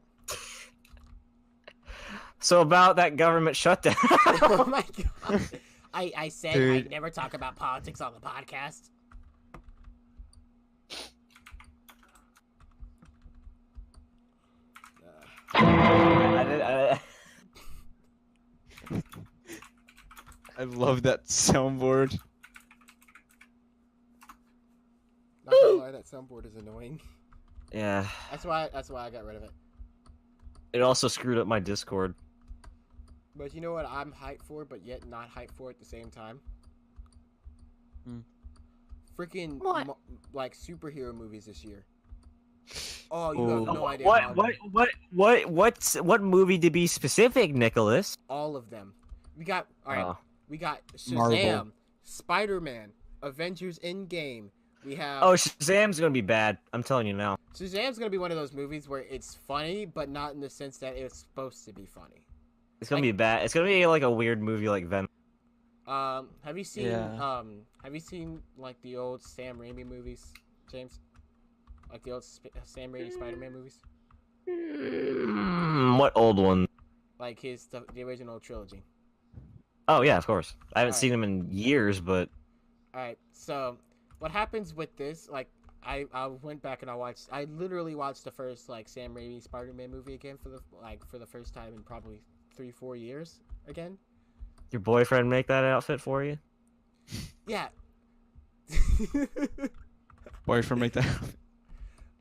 So about that government shutdown. Oh my god. I said Dude. I'd never talk about politics on the podcast. I love that soundboard. Not gonna lie, that soundboard is annoying. Yeah. That's why I got rid of it. It also screwed up my Discord. But you know what I'm hyped for, but yet not hyped for at the same time? Freaking like superhero movies this year. Oh, you have no idea. What movie to be specific, Nicholas? All of them. We got we got Shazam, Marvel. Spider-Man, Avengers Endgame. We have Shazam's gonna be bad. I'm telling you now. Shazam's gonna be one of those movies where it's funny, but not in the sense that it's supposed to be funny. It's gonna be bad. It's gonna be like a weird movie like Venom. Have you seen Yeah. have you seen like the old Sam Raimi movies, James? Like the old Sam Raimi Spider-Man movies? What old one? Like the original trilogy. Oh yeah, of course. I haven't Alright. seen him in years, but Alright, so what happens with this, like I went back and I literally watched the first like Sam Raimi Spider-Man movie again for the first time in probably 3-4 years again. your boyfriend make that outfit for you? Yeah. Boyfriend make that.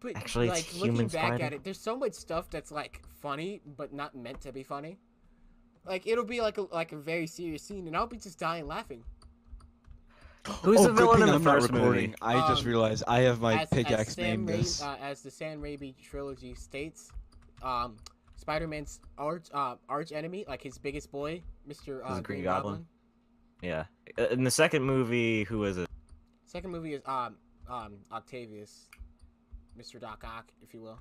But Actually, it's like human looking back spider. at it, there's so much stuff that's like funny but not meant to be funny. Like it'll be like a very serious scene and I'll be just dying laughing. Who's the good villain thing in the I'm not recording. recording? I just realized I have my pickaxe Sam named this. as the Sam Raimi trilogy states, Spider-Man's arch enemy, like his biggest boy, Mr. Is it Green Green Goblin. Goblin? Yeah. In the second movie, who is it? Second movie is Octavius, Mr. Doc Ock, if you will.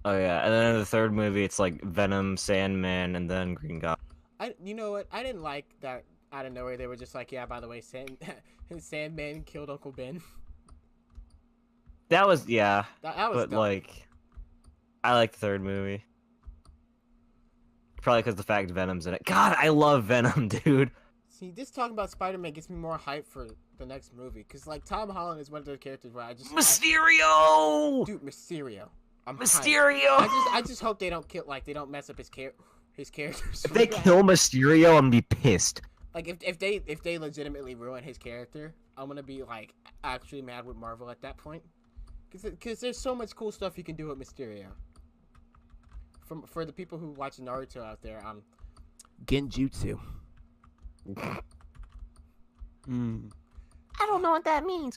Oh yeah, and then in the third movie, it's like Venom, Sandman, and then Green Goblin. You know what? I didn't like that out of nowhere. They were just like, yeah, by the way, Sandman killed Uncle Ben. That was That was but dumb. like, I like the third movie. Probably because the fact Venom's in it. God, I love Venom, dude. See, just talking about Spider-Man gets me more hyped for the next movie. Because, like, Tom Holland is one of those characters where Mysterio! Dude, Mysterio. I'm hyped. Mysterio! I just hope they don't they don't mess up his characters. If they kill Mysterio, I'm gonna be pissed. Like, if they legitimately ruin his character, I'm gonna be, like, actually mad with Marvel at that point. Because there's so much cool stuff you can do with Mysterio. For the people who watch Naruto out there, Genjutsu. I don't know what that means.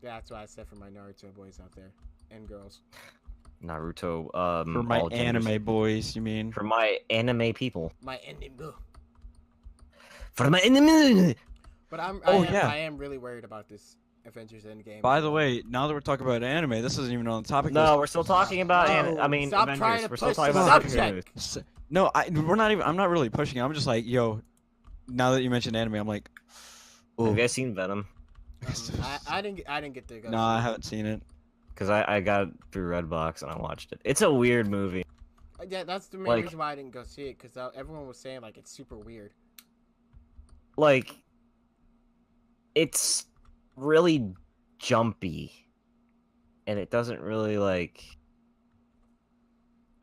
Yeah, that's what I said for my Naruto boys out there and girls. Naruto, For my all genders. anime boys, you mean? For my anime people. My enemy. For my anime. But yeah. I am really worried about this Avengers Endgame. By the way, now that we're talking about anime, this isn't even on the topic. No, we're still talking about No, I mean, stop Avengers. trying to We're still push talking the about subject. superheroes. No, we're not even. I'm not really pushing it. I'm just like, yo. Now that you mentioned anime, I'm like, Have you guys seen Venom? I didn't get to go. No, I haven't seen it. Because I got it through Redbox and I watched it. It's a weird movie. Yeah, that's the main Like- reason why I didn't go see it. Because everyone was saying like it's super weird. Like, it's really jumpy. And it doesn't really, like...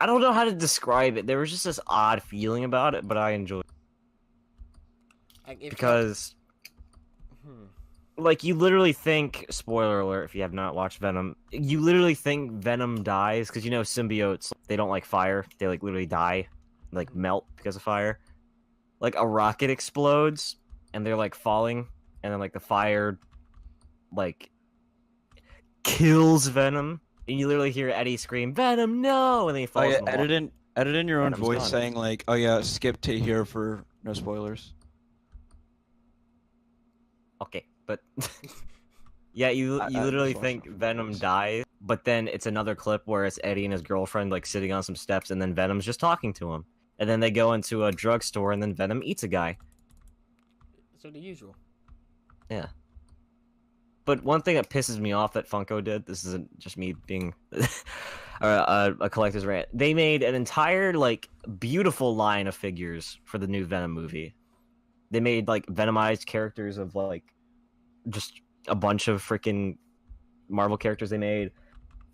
I don't know how to describe it. There was just this odd feeling about it, but I enjoyed it. Like, Because... Like, you literally think, spoiler alert if you have not watched Venom, you literally think Venom dies, because you know symbiotes, they don't like fire, they like literally die, like melt because of fire. Like, a rocket explodes, and they're like falling, and then like the fire, like, kills Venom, and you literally hear Eddie scream, Venom, no! And then he Oh falls yeah, in the water. edit in your own Venom's voice gone. saying like, oh yeah, skip to here for no spoilers. Okay, but yeah, you I literally just watched think it for Venom voice. dies, but then it's another clip where it's Eddie and his girlfriend like sitting on some steps, and then Venom's just talking to him, and then they go into a drugstore, and then Venom eats a guy. So the usual. But one thing that pisses me off that Funko did, this isn't just me being a collector's rant, they made an entire like beautiful line of figures for the new Venom movie. They made like Venomized characters of like just a bunch of freaking Marvel characters they made.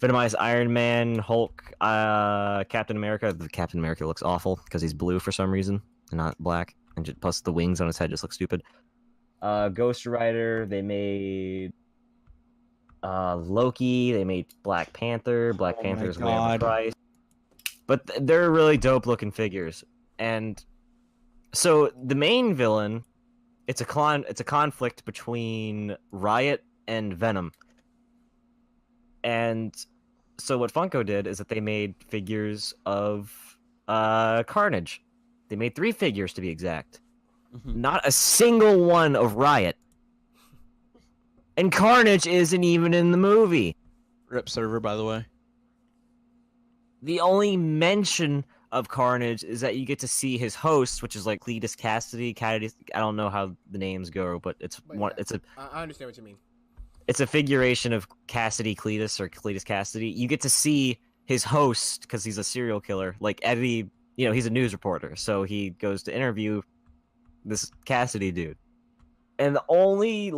Venomized Iron Man, Hulk, Captain America. The Captain America looks awful because he's blue for some reason and not black, and plus the wings on his head just look stupid. Ghost Rider. They made Loki. They made Black Panther. Black Panther's way overpriced, but they're really dope looking figures. And so the main villain, it's a conflict between Riot and Venom. And so what Funko did is that they made figures of Carnage. They made 3 figures to be exact. Mm-hmm. Not a single one of Riot. And Carnage isn't even in the movie. Rip server, by the way. The only mention of Carnage is that you get to see his host, which is like Cletus Cassidy. I don't know how the names go, but I understand what you mean. It's a figuration of Cassidy Cletus or Cletus Cassidy. You get to see his host because he's a serial killer. Like Eddie, he's a news reporter, so he goes to interview this Cassidy dude. And the only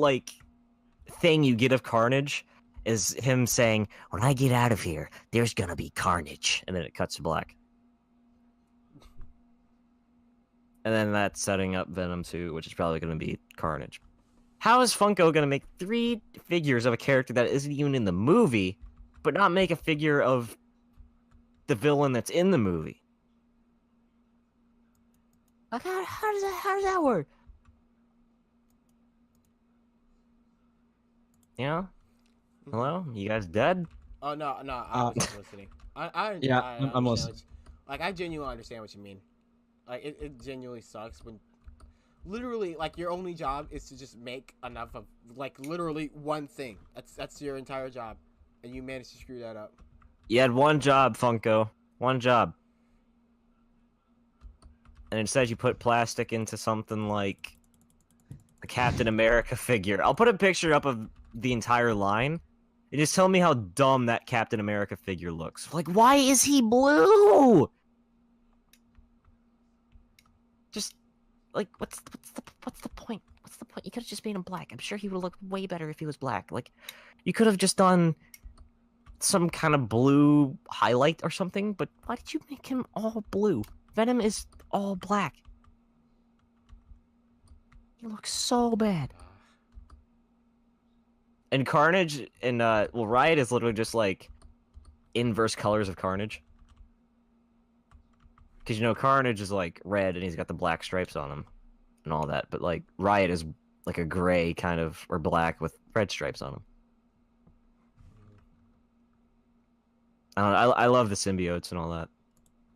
thing you get of Carnage is him saying, "When I get out of here, there's gonna be carnage," and then it cuts to black. And then that's setting up Venom 2, which is probably gonna be Carnage. How is Funko gonna make 3 figures of a character that isn't even in the movie, but not make a figure of the villain that's in the movie? Like, how does that work? Hello? You guys dead? Oh no, I was just listening. I'm listening. I genuinely understand what you mean. Like it genuinely sucks when literally your only job is to just make enough of literally one thing. That's your entire job, and you managed to screw that up. You had one job, Funko. One job. And instead you put plastic into something like a Captain America figure. I'll put a picture up of the entire line. And just tell me how dumb that Captain America figure looks. Why is he blue? Just what's the point? What's the point? You could have just made him black. I'm sure he would look way better if he was black. You could have just done some kind of blue highlight or something, but why did you make him all blue? Venom is all black. He looks so bad. And Carnage and Riot is literally just inverse colors of Carnage. Because Carnage is red and he's got the black stripes on him and all that, but Riot is a gray kind of, or black with red stripes on him. I love the symbiotes and all that.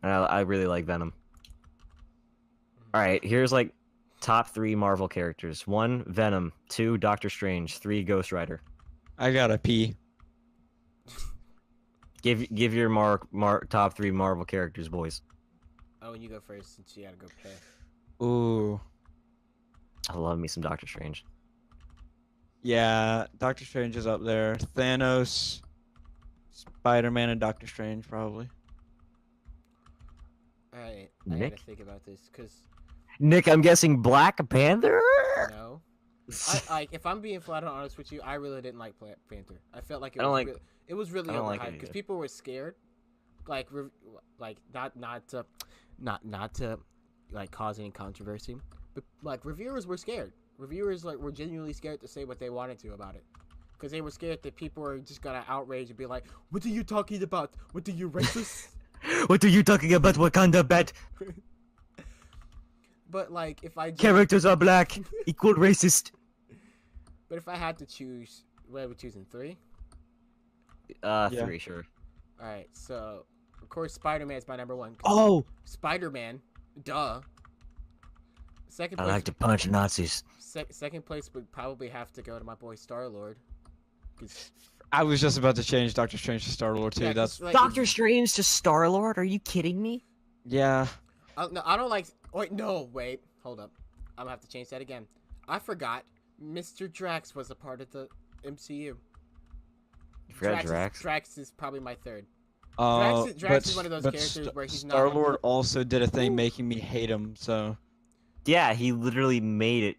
And I really like Venom. Alright, here's top 3 Marvel characters. 1, Venom. 2, Doctor Strange. 3, Ghost Rider. I gotta pee. Give your top 3 Marvel characters, boys. Oh, and you go first since you gotta go play. Ooh. I love me some Doctor Strange. Yeah, Doctor Strange is up there. Thanos, Spider-Man, and Doctor Strange, probably. Alright, I Nick? gotta think about this, because... Nick, I'm guessing Black Panther? No. If I'm being flat out honest with you, I really didn't like Black Panther. I felt like it was really overhyped because people were scared, not to cause any controversy, but reviewers were scared. Reviewers were genuinely scared to say what they wanted to about it, because they were scared that people were just gonna outrage and be like, "What are you talking about? What are you racist? What are you talking about? Wakanda bat?" But if I characters are black, equal racist. But if I had to choose, what are we choosing? 3? 3, sure. All right, so of course Spider-Man's my number 1. Oh, Spider-Man, duh. Second I place, like to punch Nazis. Second place would probably have to go to my boy Star-Lord. I was just about to change Doctor Strange to Star-Lord too. Yeah, that's Doctor Strange to Star-Lord? Are you kidding me? Yeah. No, I don't like. Wait, hold up. I'm gonna have to change that again. I forgot. Mr. Drax was a part of the MCU. You forgot Drax? Drax is probably my 3rd. Drax is one of those characters where he's Star-Lord also did a thing making me hate him. So. Yeah, he literally made it.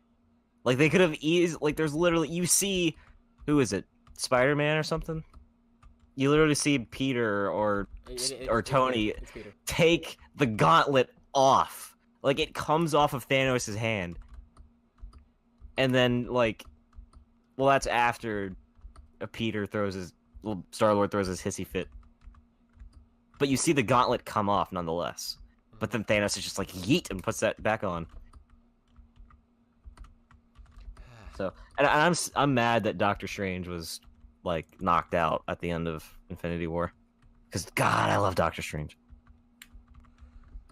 They could have there's literally, you see, who is it? Spider-Man or something? you literally see Peter or Tony It's Peter. take the gauntlet off. Like, it comes off of Thanos' hand. And then, like, well, that's after Peter throws his, well, Star-Lord throws his hissy fit. But you see the gauntlet come off, nonetheless. But then Thanos is just like, yeet, and puts that back on. So, and I'm mad that Doctor Strange was, like, knocked out at the end of Infinity War. Because, God, I love Doctor Strange.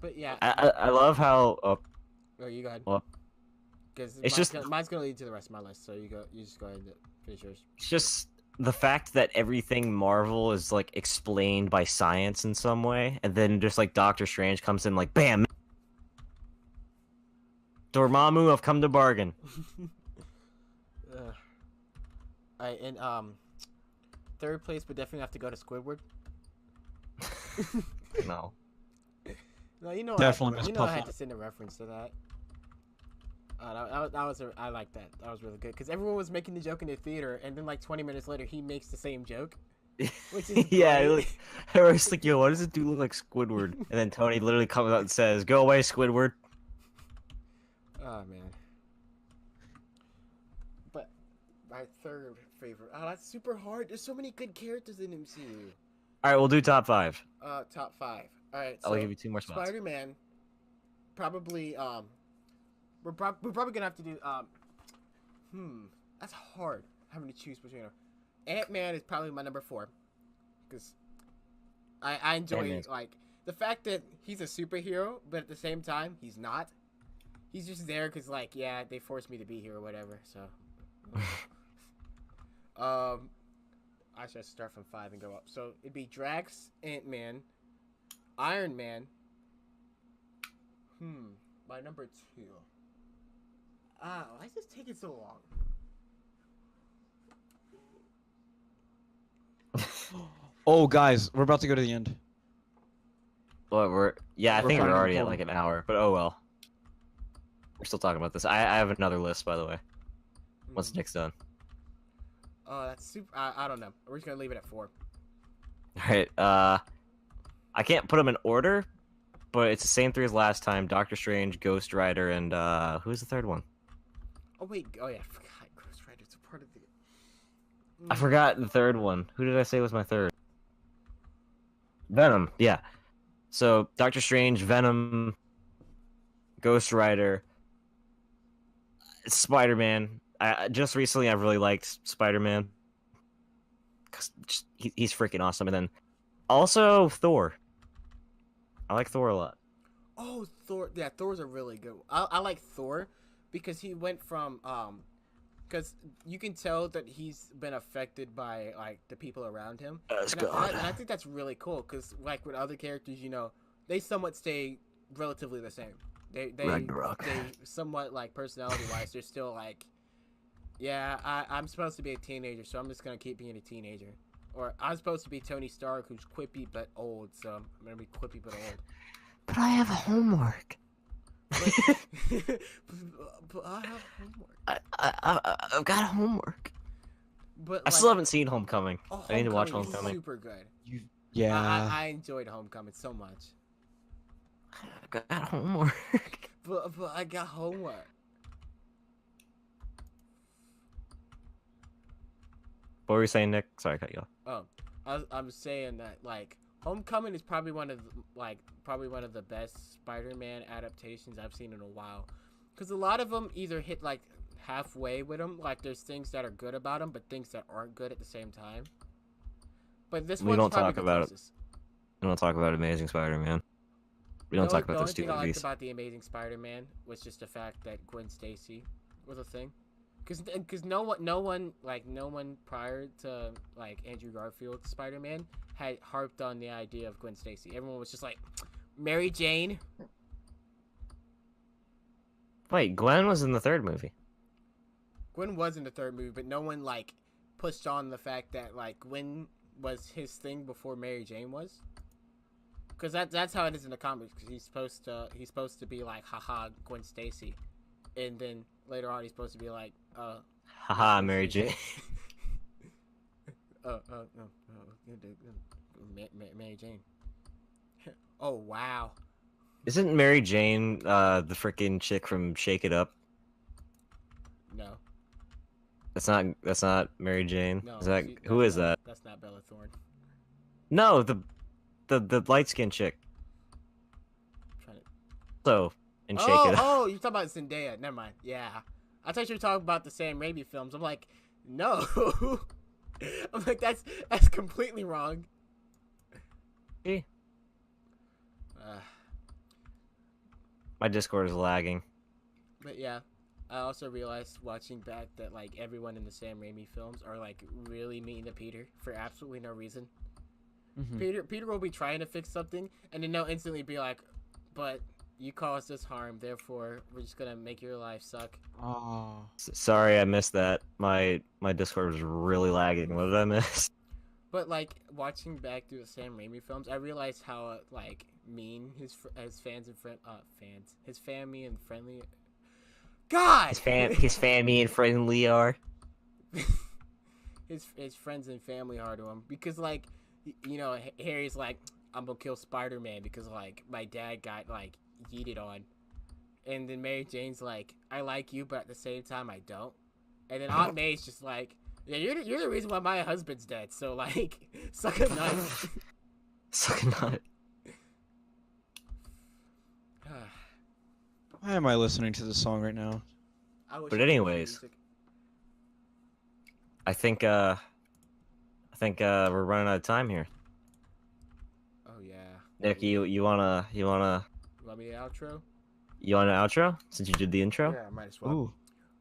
But yeah. I love how... Oh, you go ahead. Well, because it's mine's gonna lead to the rest of my list, so you just go ahead and finish yours. It's just the fact that everything Marvel is like explained by science in some way, and then just like Doctor Strange comes in like bam, Dormammu, I've come to bargain. Alright, and third place would definitely have to go to Squidward. No. No, you know, Definitely I had to send a reference to that. I like that. That was really good because everyone was making the joke in the theater, and then like 20 minutes later, he makes the same joke. Which is yeah, like, I was like, yo, why does it do look like Squidward? And then Tony literally comes out and says, "Go away, Squidward." Oh man. But my third favorite. Oh, that's super hard. There's so many good characters in MCU. All right, we'll do top 5. Top 5. All right. I'll give you 2 more spots. Spider-Man. Probably. We're probably gonna have to do. That's hard. Having to choose between them. Ant-Man is probably my number 4, because I enjoy Ant-Man's... like the fact that he's a superhero, but at the same time he's not. He's just there because like they forced me to be here or whatever. So. I should start from 5 and go up. So it'd be Drax, Ant-Man, Iron Man. My number 2. Why is this taking so long? Oh, guys, we're about to go to the end. Well, I think we're already at going. like an hour, but oh well. We're still talking about this. I have another list, by the way. Once Nick's done. Oh, that's super. I don't know. We're just gonna leave it at 4. All right. I can't put them in order, but it's the same 3 as last time: Doctor Strange, Ghost Rider, and who's the third one? Oh wait. Oh yeah. I forgot. Ghost Rider's a part of the. I forgot the third one. Who did I say was my third? Venom. Yeah. So Doctor Strange, Venom, Ghost Rider, Spider-Man. Just recently, I've really liked Spider-Man because he's freaking awesome. And then also Thor. I like Thor a lot. Oh, Thor. Yeah, Thor's a really good. I like Thor because he went from because you can tell that he's been affected by like the people around him. And I think that's really cool because like with other characters, they somewhat stay relatively the same. They somewhat like personality wise, they're still like. Yeah, I'm supposed to be a teenager, so I'm just gonna keep being a teenager. Or I'm supposed to be Tony Stark, who's quippy but old, so I'm gonna be quippy but old. But I have homework. But I have homework. I've got homework. But I still haven't seen Homecoming. I need to watch Homecoming. Homecoming. Super good. Yeah. I enjoyed Homecoming so much. I've got homework. But I got homework. What were you saying, Nick? Sorry, I cut you off. Oh, I'm saying that like Homecoming is probably one of the best Spider-Man adaptations I've seen in a while, because a lot of them either hit like halfway with them, like there's things that are good about them, but things that aren't good at the same time. But this we don't talk about it. We don't talk about Amazing Spider-Man. We don't talk about those 2 movies. The only thing I liked about the Amazing Spider-Man was just the fact that Gwen Stacy was a thing. Because no one prior to like Andrew Garfield's Spider-Man had harped on the idea of Gwen Stacy. Everyone was just like, Mary Jane. Wait, Gwen was in the 3rd movie. Gwen was in the 3rd movie, but no one like pushed on the fact that like Gwen was his thing before Mary Jane was. Because that's how it is in the comics. Because he's supposed to be like, haha, Gwen Stacy, and then later on he's supposed to be like, haha, Mary Jane. Mary Jane. Oh wow. Isn't Mary Jane the freaking chick from Shake It Up? No. That's not Mary Jane. No. Is that who is that? That's not Bella Thorne. No, the light skinned chick. So and Shake It Up. Oh, you're talking about Zendaya. Never mind. Yeah. I thought you were talking about the Sam Raimi films. I'm like, no. I'm like, that's completely wrong. Hey. My Discord is lagging. But yeah, I also realized watching back that like everyone in the Sam Raimi films are like really mean to Peter for absolutely no reason. Mm-hmm. Peter will be trying to fix something, and then they'll instantly be like, "But you caused us harm, therefore we're just gonna make your life suck." Oh. Sorry, I missed that. My Discord was really lagging. What did I miss? But like watching back through the Sam Raimi films, I realized how like mean his fans and his family and friendly. God. His family and friendly are. his friends and family are to him because like you know Harry's like, I'm gonna kill Spider-Man because like my dad got like yeeted on, and then Mary Jane's like, I like you but at the same time I don't, and then Aunt May's just like, yeah, you're the reason why my husband's dead, so like suck a nut. Suck a nut. Why am I listening to this song right now? But anyways, I think we're running out of time here. Oh yeah. Nick, you want me to outro? You want an outro since you did the intro? Yeah, I might as well. Ooh.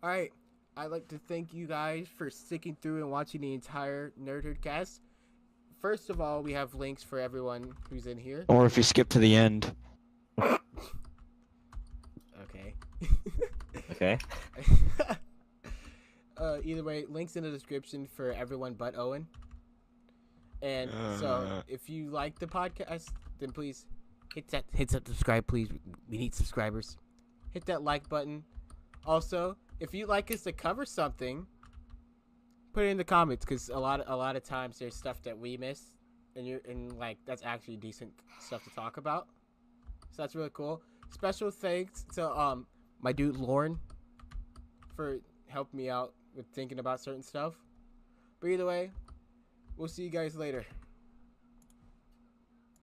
All right. I'd like to thank you guys for sticking through and watching the entire Nerd cast. First of all, we have links for everyone who's in here. Or if you skip to the end. Okay. Okay. Either way, links in the description for everyone but Owen. And so, if you like the podcast, then please hit that subscribe. Please, we need subscribers. Hit that like button. Also, if you'd like us to cover something, put it in the comments because a lot of times there's stuff that we miss, and like that's actually decent stuff to talk about. So that's really cool. Special thanks to my dude Lauren for helping me out with thinking about certain stuff. But either way, we'll see you guys later.